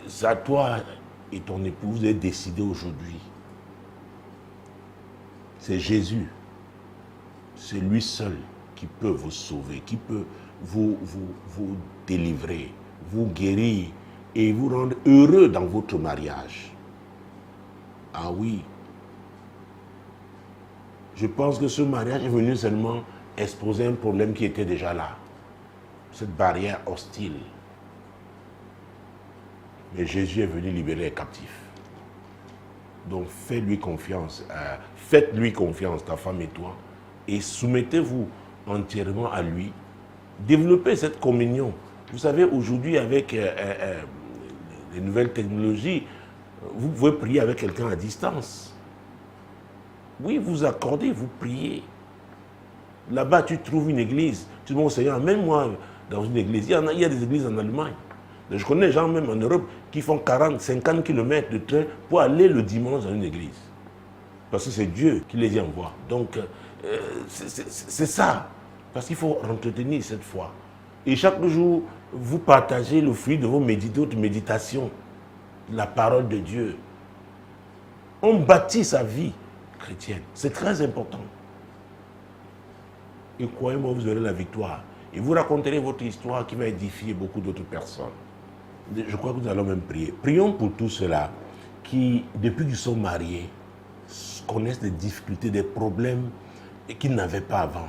c'est à toi et ton épouse de décider aujourd'hui. C'est Jésus. C'est lui seul qui peut vous sauver, qui peut vous délivrer, vous guérir et vous rendre heureux dans votre mariage. Ah oui. Je pense que ce mariage est venu seulement exposer un problème qui était déjà là. Cette barrière hostile. Mais Jésus est venu libérer les captifs. Donc fais-lui confiance. Faites-lui confiance, ta femme et toi. Et soumettez-vous entièrement à lui. Développez cette communion. Vous savez, aujourd'hui, avec les nouvelles technologies, vous pouvez prier avec quelqu'un à distance. Oui, vous accordez, vous priez. Là-bas, tu trouves une église. Tu dis, bon Seigneur, même moi, dans une église, il y a des églises en Allemagne. Je connais des gens même en Europe qui font 40, 50 km de train pour aller le dimanche dans une église. Parce que c'est Dieu qui les y envoie. Donc, c'est ça. Parce qu'il faut entretenir cette foi. Et chaque jour, vous partagez le fruit de vos méditations, la parole de Dieu. On bâtit sa vie chrétienne. C'est très important. Et croyez-moi, vous aurez la victoire. Et vous raconterez votre histoire qui va édifier beaucoup d'autres personnes. Je crois que nous allons même prier. Prions pour tous ceux-là qui, depuis qu'ils sont mariés, connaissent des difficultés, des problèmes qu'ils n'avaient pas avant.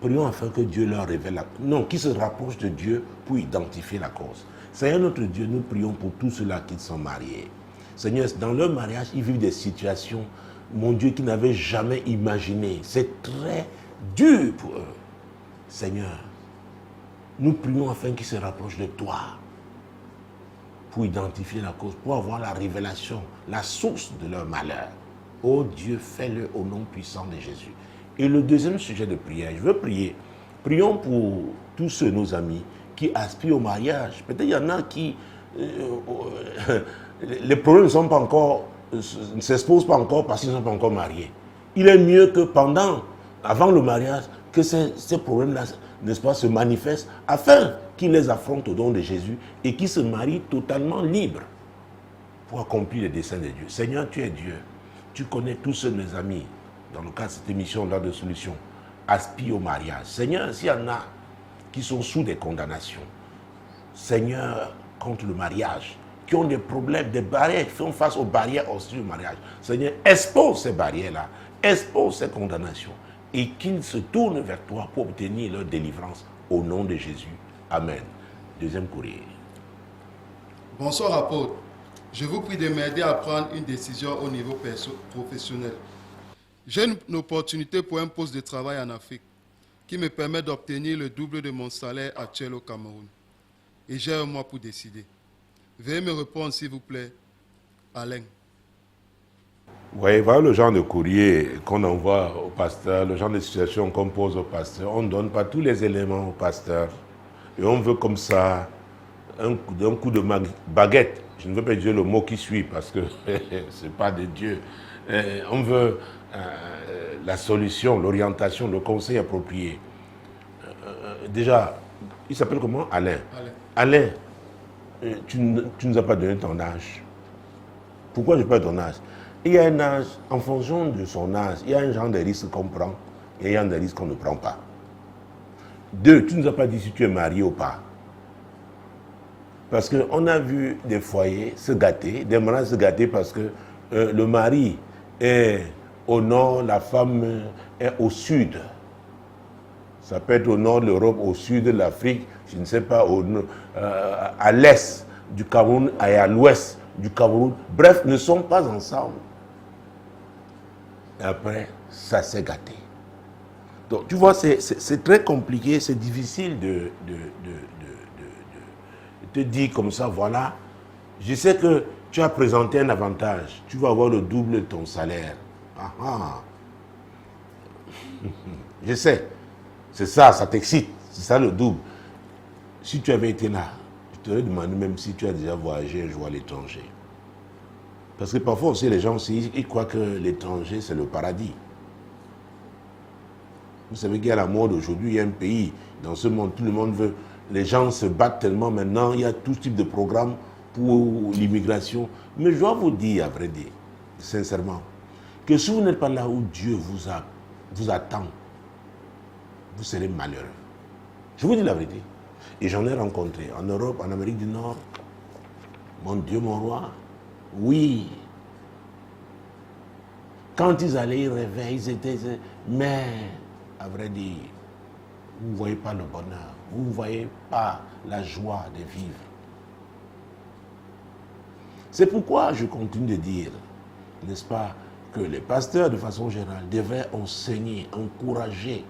Prions afin que Dieu leur révèle non, qu'ils se rapprochent de Dieu pour identifier la cause. Seigneur notre Dieu, nous prions pour tous ceux-là qui sont mariés. Seigneur, dans leur mariage, ils vivent des situations, mon Dieu, qu'ils n'avaient jamais imaginées. C'est très dur pour eux. Seigneur, nous prions afin qu'ils se rapprochent de toi pour identifier la cause, pour avoir la révélation, la source de leur malheur. Oh Dieu, fais-le au nom puissant de Jésus. Et le deuxième sujet de prière, je veux prier. Prions pour tous ceux, nos amis, qui aspirent au mariage. Peut-être il y en a qui... les problèmes ne s'exposent pas encore parce qu'ils ne sont pas encore mariés. Il est mieux que avant le mariage, que ces problèmes-là, n'est-ce pas, se manifestent afin qu'ils les affrontent au nom de Jésus et qu'ils se marient totalement libres pour accomplir les desseins de Dieu. Seigneur, tu es Dieu. Tu connais tous ceux de mes amis, dans le cadre de cette émission là de solution, aspirent au mariage. Seigneur, s'il y en a qui sont sous des condamnations, Seigneur, contre le mariage, qui ont des problèmes, des barrières, qui font face aux barrières aussi du mariage. Seigneur, expose ces barrières-là, expose ces condamnations et qu'ils se tournent vers toi pour obtenir leur délivrance au nom de Jésus. Amen. Deuxième courrier. Bonsoir apôtre. Je vous prie de m'aider à prendre une décision au niveau professionnel. J'ai une opportunité pour un poste de travail en Afrique qui me permet d'obtenir le double de mon salaire actuel au Cameroun. Et j'ai un mois pour décider. Veuillez me répondre s'il vous plaît, Alain. Vous voyez, voilà le genre de courrier qu'on envoie au pasteur, le genre de situation qu'on pose au pasteur. On ne donne pas tous les éléments au pasteur. Et on veut comme ça, un coup de baguette. Je ne veux pas dire le mot qui suit parce que ce n'est pas de Dieu. On veut la solution, l'orientation, le conseil approprié. Déjà, il s'appelle comment? Alain. Alain, tu ne nous as pas donné ton âge. Pourquoi je ne pas ton âge? Il y a un âge, en fonction de son âge, il y a un genre de risque qu'on prend et il y a un genre de risque qu'on ne prend pas. Deux, tu ne nous as pas dit si tu es marié ou pas. Parce qu'on a vu des foyers se gâter, des mariages se gâter parce que le mari est au nord, la femme est au sud. Ça peut être au nord de l'Europe, au sud de l'Afrique, je ne sais pas, à l'est du Cameroun et à l'ouest du Cameroun. Bref, ne sont pas ensemble. Et après, ça s'est gâté. Donc, tu vois, c'est très compliqué, c'est difficile de te dire comme ça, voilà, je sais que tu as présenté un avantage, tu vas avoir le double de ton salaire. Ah, ah. Je sais, c'est ça, ça t'excite, c'est ça le double. Si tu avais été là, je t'aurais demandé même si tu as déjà voyagé un jour à l'étranger. Parce que parfois aussi, les gens aussi, ils croient que l'étranger, c'est le paradis. Vous savez qu'il y a la mode aujourd'hui, il y a un pays, dans ce monde, tout le monde veut. Les gens se battent tellement maintenant, il y a tout type de programmes pour l'immigration. Mais je dois vous dire, à vrai dire, sincèrement, que si vous n'êtes pas là où Dieu vous attend, vous serez malheureux. Je vous dis la vérité. Et j'en ai rencontré en Europe, en Amérique du Nord. Mon Dieu, mon roi. Oui. Quand ils allaient, ils rêvaient, ils étaient... Mais, à vrai dire, vous ne voyez pas le bonheur. Vous ne voyez pas la joie de vivre. C'est pourquoi je continue de dire, n'est-ce pas, que les pasteurs, de façon générale, devraient enseigner, encourager,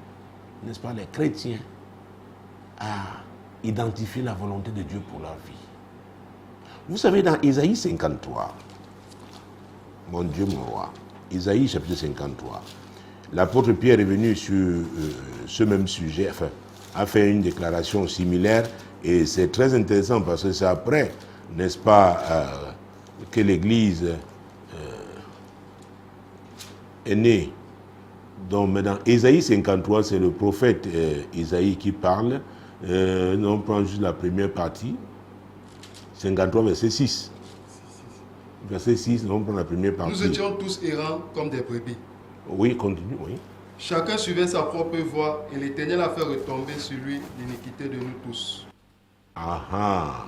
n'est-ce pas, les chrétiens à identifier la volonté de Dieu pour leur vie. Vous savez, dans Isaïe 53, mon Dieu, mon roi, Isaïe chapitre 53, l'apôtre Pierre est venu sur ce même sujet, enfin, a fait une déclaration similaire, et c'est très intéressant parce que c'est après, n'est-ce pas, que l'Église est née. Donc, dans Isaïe 53, c'est le prophète Isaïe qui parle. On prend juste la première partie, 53, verset 6. Verset 6, on prend la première partie. Nous étions tous errants comme des brebis. Oui, continue, oui. Chacun suivait sa propre voie et l'Éternel a fait retomber sur lui l'iniquité de nous tous. Ah ah.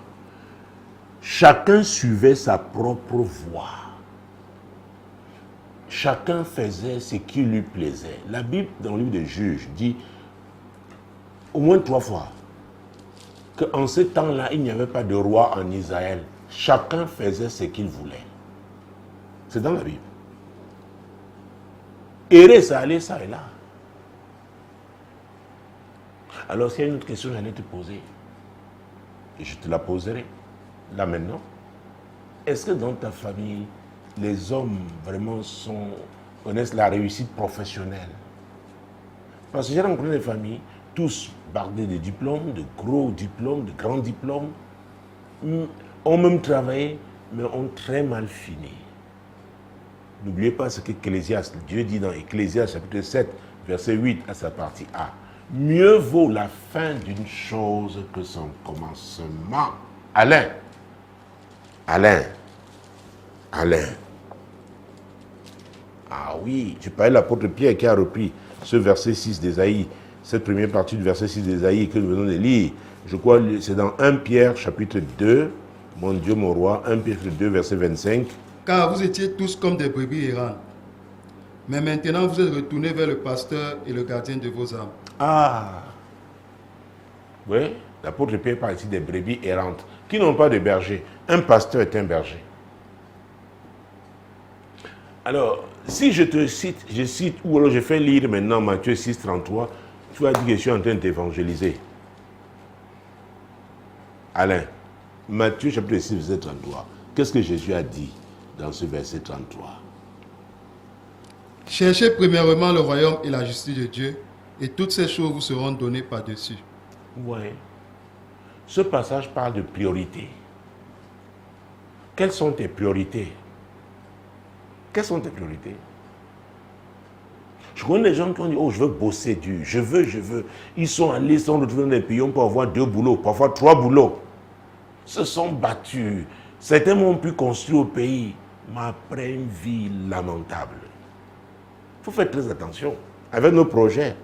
Chacun suivait sa propre voie. Chacun faisait ce qui lui plaisait. La Bible, dans le livre des Juges, dit au moins 3 fois qu'en ce temps-là, il n'y avait pas de roi en Israël. Chacun faisait ce qu'il voulait. C'est dans la Bible. Errer, ça allait, ça et là. Alors, s'il y a une autre question, j'allais te poser. Et je te la poserai. Là maintenant. Est-ce que dans ta famille, les hommes vraiment connaissent la réussite professionnelle? Parce que j'ai rencontré des familles, tous bardés de diplômes, de gros diplômes, de grands diplômes, ont même travaillé, mais ont très mal fini. N'oubliez pas ce qu'Ecclésiaste, Dieu dit dans Ecclésiaste chapitre 7, verset 8 à sa partie A. Mieux vaut la fin d'une chose que son commencement. Alain. Ah oui, je parlais de l'apôtre Pierre qui a repris ce verset 6 d'Ésaïe, cette première partie du verset 6 d'Ésaïe que nous venons de lire. Je crois que c'est dans 1 Pierre chapitre 2, mon Dieu, mon roi, 1 Pierre chapitre 2, verset 25. Car vous étiez tous comme des brebis errantes. Mais maintenant vous êtes retournés vers le pasteur et le gardien de vos âmes. Ah, oui, l'apôtre Pierre parle ici des brebis errantes qui n'ont pas de berger. Un pasteur est un berger. Alors, si je te cite, ou alors je fais lire maintenant Matthieu 6, 33, tu vas dire que je suis en train d'évangéliser. Alain, Matthieu chapitre 6, verset 33, qu'est-ce que Jésus a dit dans ce verset 33? Cherchez premièrement le royaume et la justice de Dieu, et toutes ces choses vous seront données par-dessus. Oui. Ce passage parle de priorité. Quelles sont tes priorités? Quelles sont tes priorités? Je connais des gens qui ont dit, oh, je veux bosser dur, je veux. Ils sont allés, sont retrouvés dans des pays, on peut avoir 2 boulots, parfois 3 boulots. Se sont battus. Certains m'ont pu construire au pays, mais après une vie lamentable. Il faut faire très attention avec nos projets.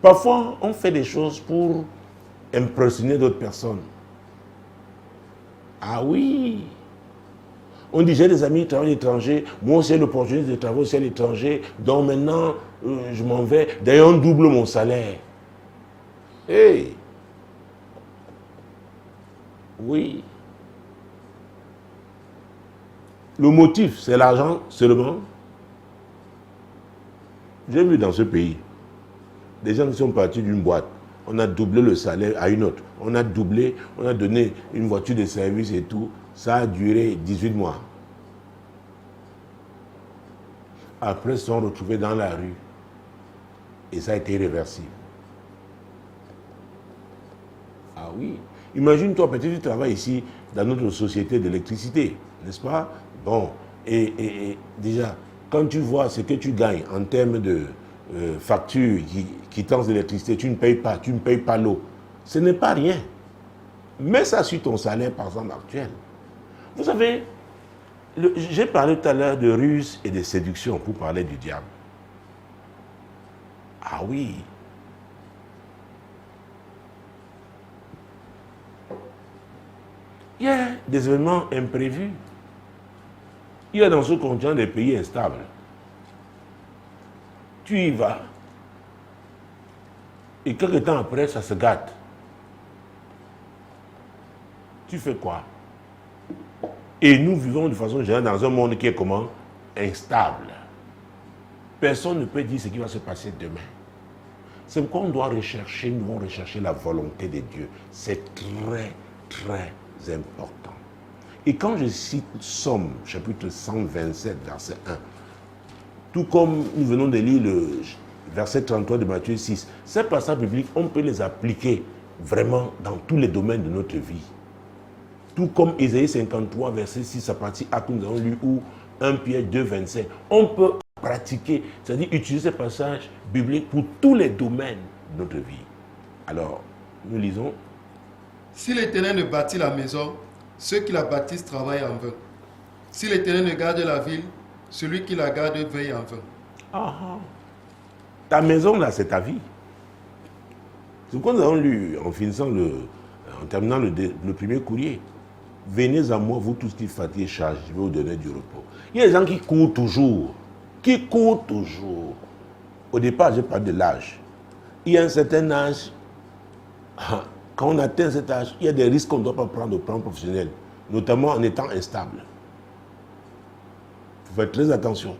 Parfois, on fait des choses pour impressionner d'autres personnes. Ah oui! On dit, j'ai des amis qui travaillent à l'étranger, moi aussi j'ai l'opportunité de travailler aussi à l'étranger, donc maintenant, je m'en vais, d'ailleurs on double mon salaire. Hey! Oui. Le motif, c'est l'argent seulement. J'ai vu dans ce pays, des gens qui sont partis d'une boîte, on a doublé le salaire à une autre, on a doublé, on a donné une voiture de service et tout, ça a duré 18 mois. Après, ils se sont retrouvés dans la rue et ça a été irréversible. Ah oui. Imagine-toi, peut-être tu travailles ici dans notre société d'électricité, n'est-ce pas? Bon, et déjà, quand tu vois ce que tu gagnes en termes de factures, quittance d'électricité, tu ne payes pas l'eau. Ce n'est pas rien. Mets ça sur ton salaire, par exemple, actuel. Vous savez, j'ai parlé tout à l'heure de ruse et de séduction pour parler du diable. Ah oui. Il y a des événements imprévus. Il y a dans ce continent des pays instables. Tu y vas. Et quelques temps après, ça se gâte. Tu fais quoi? Et nous vivons de façon générale dans un monde qui est comment? Instable. Personne ne peut dire ce qui va se passer demain. C'est pourquoi on doit rechercher, nous devons rechercher la volonté de Dieu. C'est très, très important. Et quand je cite Somme, chapitre 127, verset 1, tout comme nous venons de lire le verset 33 de Matthieu 6, ces passages bibliques, on peut les appliquer vraiment dans tous les domaines de notre vie. Tout comme Ésaïe 53, verset 6, à partir A que nous avons lu, ou 1 Pierre 2, 25. On peut pratiquer, c'est-à-dire utiliser ces passages bibliques pour tous les domaines de notre vie. Alors, nous lisons. Si l'Éternel ne bâtit la maison, ceux qui la bâtissent travaillent en vain. Si l'Éternel ne garde la ville, celui qui la garde veille en vain. Ah, ah. Ta maison, là, c'est ta vie. C'est pourquoi nous avons lu, en terminant le premier courrier, venez à moi, vous tous qui fatigués, chargés, je vais vous donner du repos. Il y a des gens qui courent toujours. Au départ, j'ai parlé de l'âge. Il y a un certain âge, quand on atteint cet âge, il y a des risques qu'on ne doit pas prendre au plan professionnel, notamment en étant instable. Il faut faire très attention.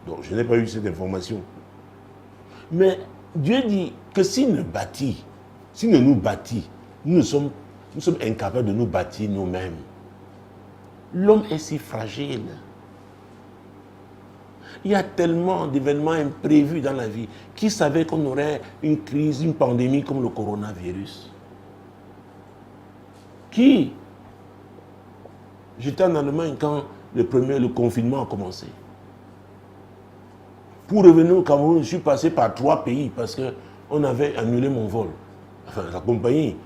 Donc, je n'ai pas eu cette information. Mais Dieu dit que s'il ne nous bâtit, nous sommes incapables de nous bâtir nous-mêmes. L'homme est si fragile. Il y a tellement d'événements imprévus dans la vie. Qui savait qu'on aurait une crise, une pandémie comme le coronavirus? Qui? J'étais en Allemagne quand le confinement a commencé. Pour revenir au Cameroun, je suis passé par 3 pays parce qu'on avait annulé mon vol. Enfin, la compagnie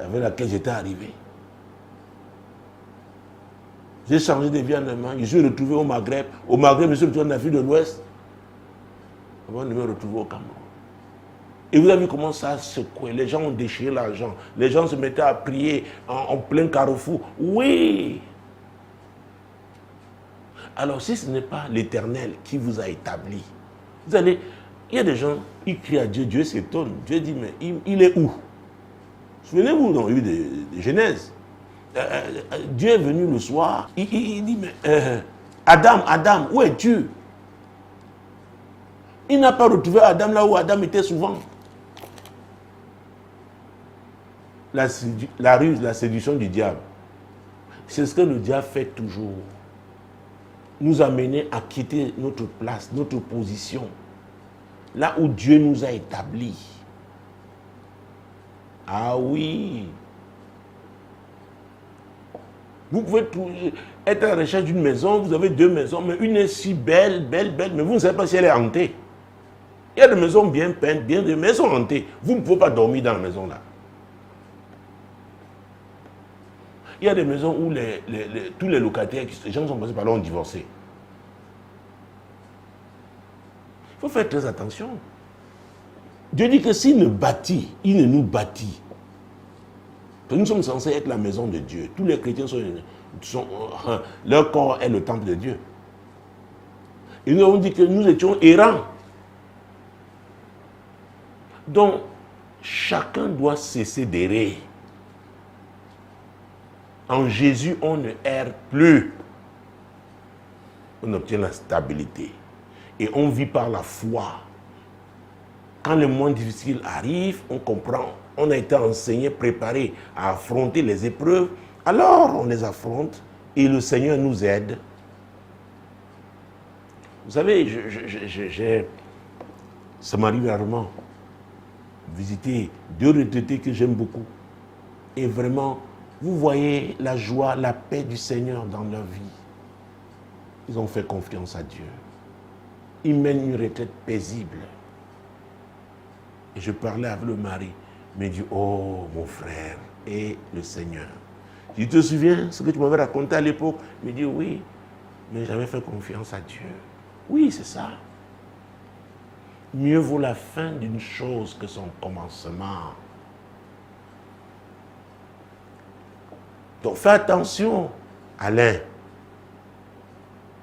avec laquelle j'étais arrivé. J'ai changé de vie en Allemagne. Je suis retrouvé au Maghreb. Au Maghreb, je suis retrouvé en Afrique de l'Ouest. Avant de me retrouver au Cameroun. Et vous avez vu comment ça secouait. Les gens ont déchiré l'argent. Les gens se mettaient à prier en plein carrefour. Oui. Alors, si ce n'est pas l'Éternel qui vous a établi, il y a des gens, ils crient à Dieu, Dieu s'étonne. Dieu dit, mais il est où? Souvenez-vous dans le livre de Genèse. Dieu est venu le soir, il dit, mais Adam, où es-tu? Il n'a pas retrouvé Adam là où Adam était souvent. La ruse, la séduction du diable, c'est ce que le diable fait toujours. Nous amener à quitter notre place, notre position, là où Dieu nous a établis. Ah oui. Vous pouvez être à la recherche d'une maison, vous avez 2 maisons, mais une est si belle, mais vous ne savez pas si elle est hantée. Il y a des maisons bien peintes, mais elles sont hantées. Vous ne pouvez pas dormir dans la maison là. Il y a des maisons où tous les locataires, les gens sont passés par là, ont divorcé. Il faut faire très attention. Dieu dit que s'il ne bâtit, il ne nous bâtit. Nous sommes censés être la maison de Dieu. Tous les chrétiens leur corps est le temple de Dieu. Et nous avons dit que nous étions errants. Donc, chacun doit cesser d'errer. En Jésus, on ne erre plus. On obtient la stabilité. Et on vit par la foi. Quand le moment difficile arrive, on comprend. On a été enseigné, préparé à affronter les épreuves. Alors, on les affronte et le Seigneur nous aide. Vous savez, ça m'arrive rarement visiter 2 retraités que j'aime beaucoup. Et vraiment, vous voyez la joie, la paix du Seigneur dans leur vie. Ils ont fait confiance à Dieu. Ils mènent une retraite paisible. Et je parlais avec le mari. Il me dit, oh mon frère et le Seigneur. Tu te souviens ce que tu m'avais raconté à l'époque? Il me dit, oui, mais j'avais fait confiance à Dieu. Oui, c'est ça. Mieux vaut la fin d'une chose que son commencement. Donc fais attention, Alain.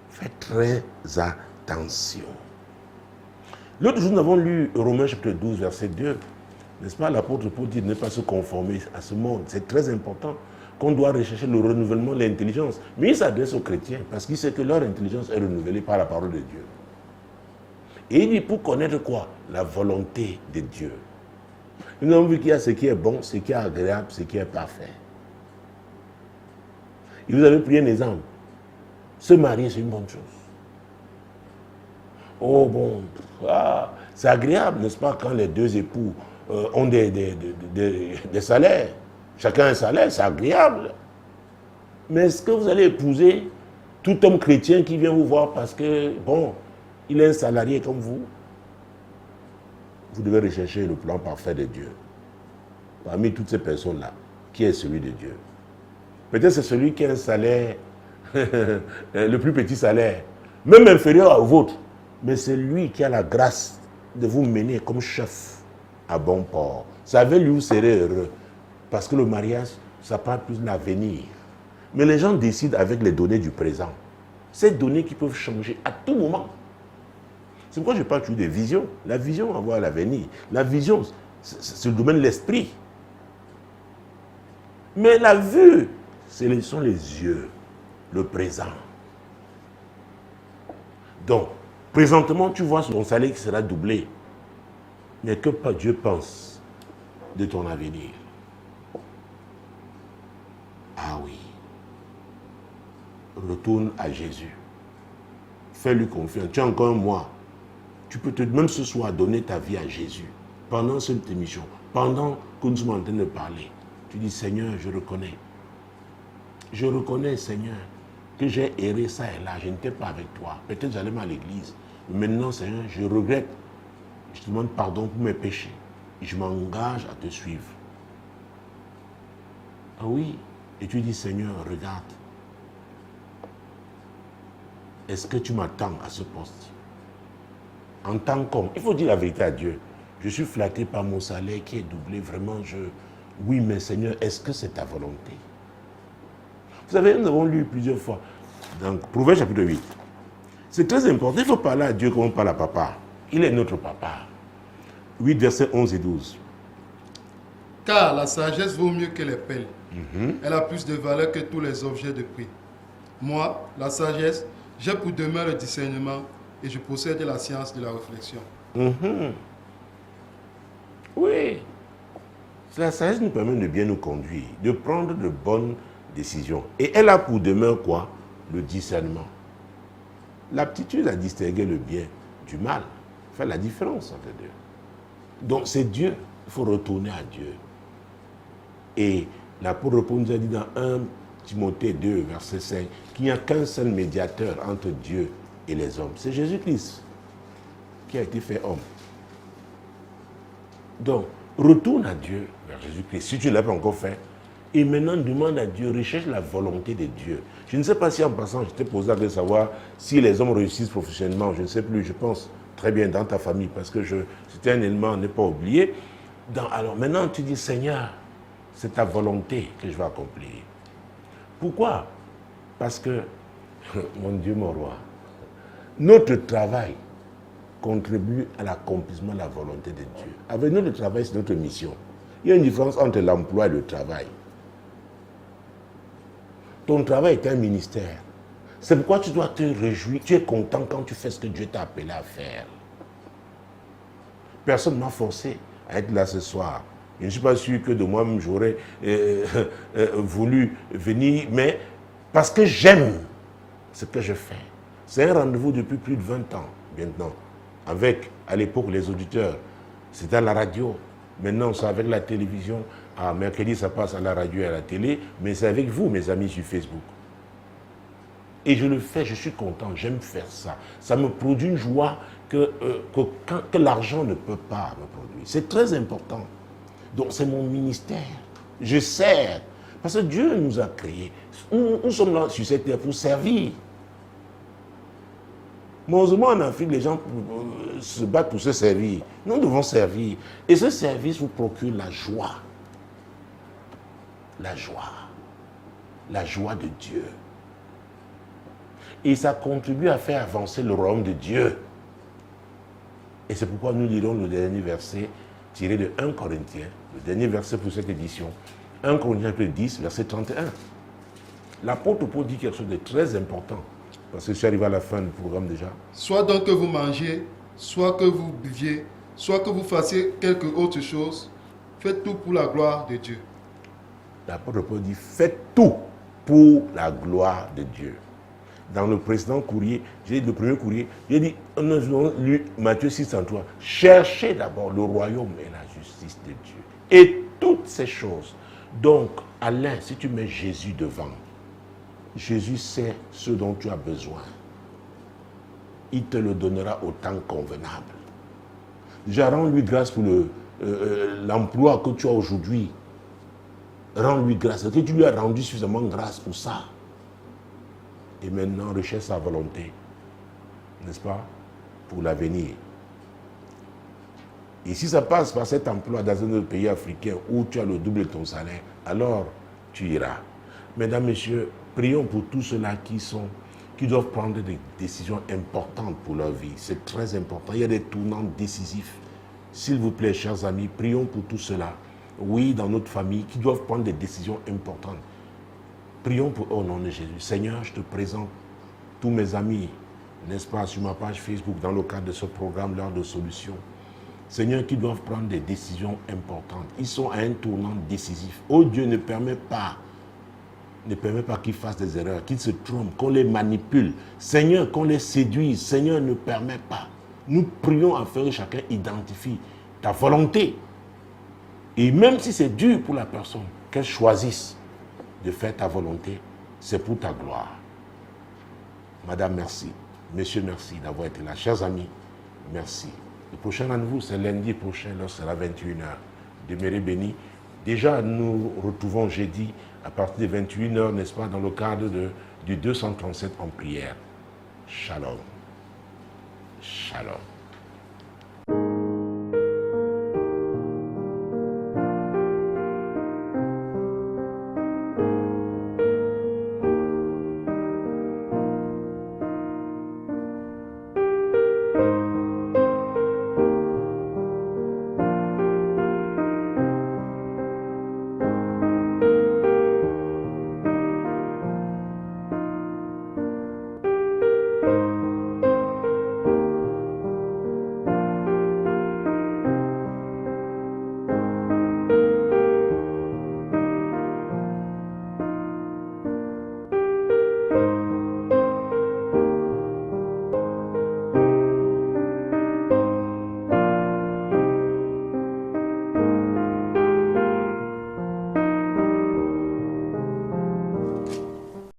Fais très attention. L'autre jour, nous avons lu Romains chapitre 12, verset 2. N'est-ce pas? L'apôtre Paul dit de ne pas se conformer à ce monde. C'est très important qu'on doit rechercher le renouvellement de l'intelligence. Mais il s'adresse aux chrétiens parce qu'il sait que leur intelligence est renouvelée par la parole de Dieu. Et il dit pour connaître quoi? La volonté de Dieu. Nous avons vu qu'il y a ce qui est bon, ce qui est agréable, ce qui est parfait. Et vous avez pris un exemple. Se marier, c'est une bonne chose. Oh bon, c'est agréable, n'est-ce pas, quand les 2 époux ont des salaires. Chacun a un salaire, c'est agréable. Mais est-ce que vous allez épouser tout homme chrétien qui vient vous voir parce que, bon, il est un salarié comme vous? Vous devez rechercher le plan parfait de Dieu. Parmi toutes ces personnes-là, qui est celui de Dieu? Peut-être c'est celui qui a un salaire, le plus petit salaire, même inférieur au vôtre. Mais c'est lui qui a la grâce de vous mener comme chef à bon port. Savez, lui, vous serez heureux. Parce que le mariage, ça parle plus de l'avenir. Mais les gens décident avec les données du présent. Ces données qui peuvent changer à tout moment. C'est pourquoi je parle toujours des visions. La vision, on voit l'avenir. La vision, c'est le domaine de l'esprit. Mais la vue, ce sont les yeux, le présent. Donc, présentement, tu vois ton salaire qui sera doublé. Mais que Dieu pense de ton avenir? Ah oui. Retourne à Jésus. Fais-lui confiance. Tu as encore un mois. Tu peux même ce soir donner ta vie à Jésus. Pendant cette émission, pendant que nous sommes en train de parler, tu dis, Seigneur, je reconnais. Je reconnais, Seigneur, que j'ai erré ça et là. Je n'étais pas avec toi. Peut-être j'allais à l'église. Mais maintenant, Seigneur, je regrette. Je te demande pardon pour mes péchés. Je m'engage à te suivre. Ah oui. Et tu dis, Seigneur, regarde. Est-ce que tu m'attends à ce poste? En tant qu'homme, il faut dire la vérité à Dieu. Je suis flatté par mon salaire qui est doublé. Vraiment, oui, mais Seigneur, est-ce que c'est ta volonté? Vous savez, nous avons lu plusieurs fois. Donc, Proverbe chapitre 8. C'est très important. Il faut parler à Dieu comme on parle à papa. Il est notre papa. 8, versets 11 et 12. Car la sagesse vaut mieux que les perles. Elle a plus de valeur que tous les objets de prix. Moi, la sagesse, j'ai pour demeure le discernement et je possède la science de la réflexion. Oui. La sagesse nous permet de bien nous conduire, de prendre de bonnes décisions. Et elle a pour demeure quoi? Le discernement. L'aptitude à distinguer le bien du mal. Faire la différence entre deux. Donc c'est Dieu. Il faut retourner à Dieu. Et l'apôtre Paul nous a dit dans 1 Timothée 2, verset 5, qu'il n'y a qu'un seul médiateur entre Dieu et les hommes. C'est Jésus-Christ qui a été fait homme. Donc, retourne à Dieu, vers Jésus-Christ, si tu ne l'as pas encore fait. Et maintenant, demande à Dieu, recherche la volonté de Dieu. Je ne sais pas si en passant, je t'ai posé la question de savoir si les hommes réussissent professionnellement. Je ne sais plus, je pense très bien dans ta famille, parce que c'était un élément à ne pas oublier. Alors maintenant, tu dis, Seigneur, c'est ta volonté que je vais accomplir. Pourquoi? Parce que, mon Dieu, mon roi, notre travail contribue à l'accomplissement de la volonté de Dieu. Avec nous, le travail, c'est notre mission. Il y a une différence entre l'emploi et le travail. Ton travail est un ministère. C'est pourquoi tu dois te réjouir. Tu es content quand tu fais ce que Dieu t'a appelé à faire. Personne ne m'a forcé à être là ce soir. Je ne suis pas sûr que de moi-même j'aurais voulu venir, mais parce que j'aime ce que je fais. C'est un rendez-vous depuis plus de 20 ans maintenant. Avec, à l'époque, les auditeurs. C'était à la radio. Maintenant, c'est avec la télévision. À mercredi, ça passe à la radio et à la télé. Mais c'est avec vous, mes amis, sur Facebook. Et je le fais, je suis content, j'aime faire ça. Ça me produit une joie que l'argent ne peut pas me produire. C'est très important. Donc, c'est mon ministère. Je sers. Parce que Dieu nous a créés. Nous sommes là sur cette terre pour servir. Malheureusement, en Afrique, les gens se battent pour se servir. Nous devons servir. Et ce service vous procure la joie. La joie. La joie de Dieu. Et ça contribue à faire avancer le royaume de Dieu. Et c'est pourquoi nous lirons le dernier verset tiré de 1 Corinthiens, le dernier verset pour cette édition. 1 Corinthiens 10, verset 31. L'apôtre Paul dit quelque chose de très important. Parce que je suis arrivé à la fin du programme déjà. Soit donc que vous mangiez, soit que vous buviez, soit que vous fassiez quelque autre chose, faites tout pour la gloire de Dieu. L'apôtre Paul dit, faites tout pour la gloire de Dieu. Dans le précédent courrier, le premier courrier, j'ai dit, nous avons lu Matthieu 6:33, cherchez d'abord le royaume et la justice de Dieu. Et toutes ces choses. Donc, Alain, si tu mets Jésus devant, Jésus sait ce dont tu as besoin. Il te le donnera au temps convenable. Déjà, rends-lui grâce pour l'emploi que tu as aujourd'hui. Rends-lui grâce. Parce que tu lui as rendu suffisamment grâce pour ça. Et maintenant, recherche sa volonté. N'est-ce pas? pour l'avenir. Et si ça passe par cet emploi dans un autre pays africain où tu as le double de ton salaire, alors tu iras. Mesdames, Messieurs, prions pour tous ceux-là qui doivent prendre des décisions importantes pour leur vie. C'est très important. Il y a des tournants décisifs. S'il vous plaît, chers amis, prions pour tous ceux-là. Oui, dans notre famille, qui doivent prendre des décisions importantes. Prions pour eux au nom de Jésus. Seigneur, je te présente tous mes amis, n'est-ce pas, sur ma page Facebook, dans le cadre de ce programme, l'heure de solution. Seigneur, qui doivent prendre des décisions importantes. Ils sont à un tournant décisif. Oh Dieu, ne permet pas qu'ils fassent des erreurs, qu'ils se trompent, qu'on les manipule. Seigneur, qu'on les séduise. Seigneur, ne permet pas. Nous prions afin que chacun identifie ta volonté. Et même si c'est dur pour la personne, qu'elle choisisse de faire ta volonté, c'est pour ta gloire. Madame, merci. Monsieur, merci d'avoir été là. Chers amis, merci. Le prochain rendez-vous, c'est lundi prochain, là, c'est à 21h. Demeurez bénis. Déjà, nous retrouvons jeudi à partir de 21h, n'est-ce pas, dans le cadre du 237 en prière. Shalom. Shalom.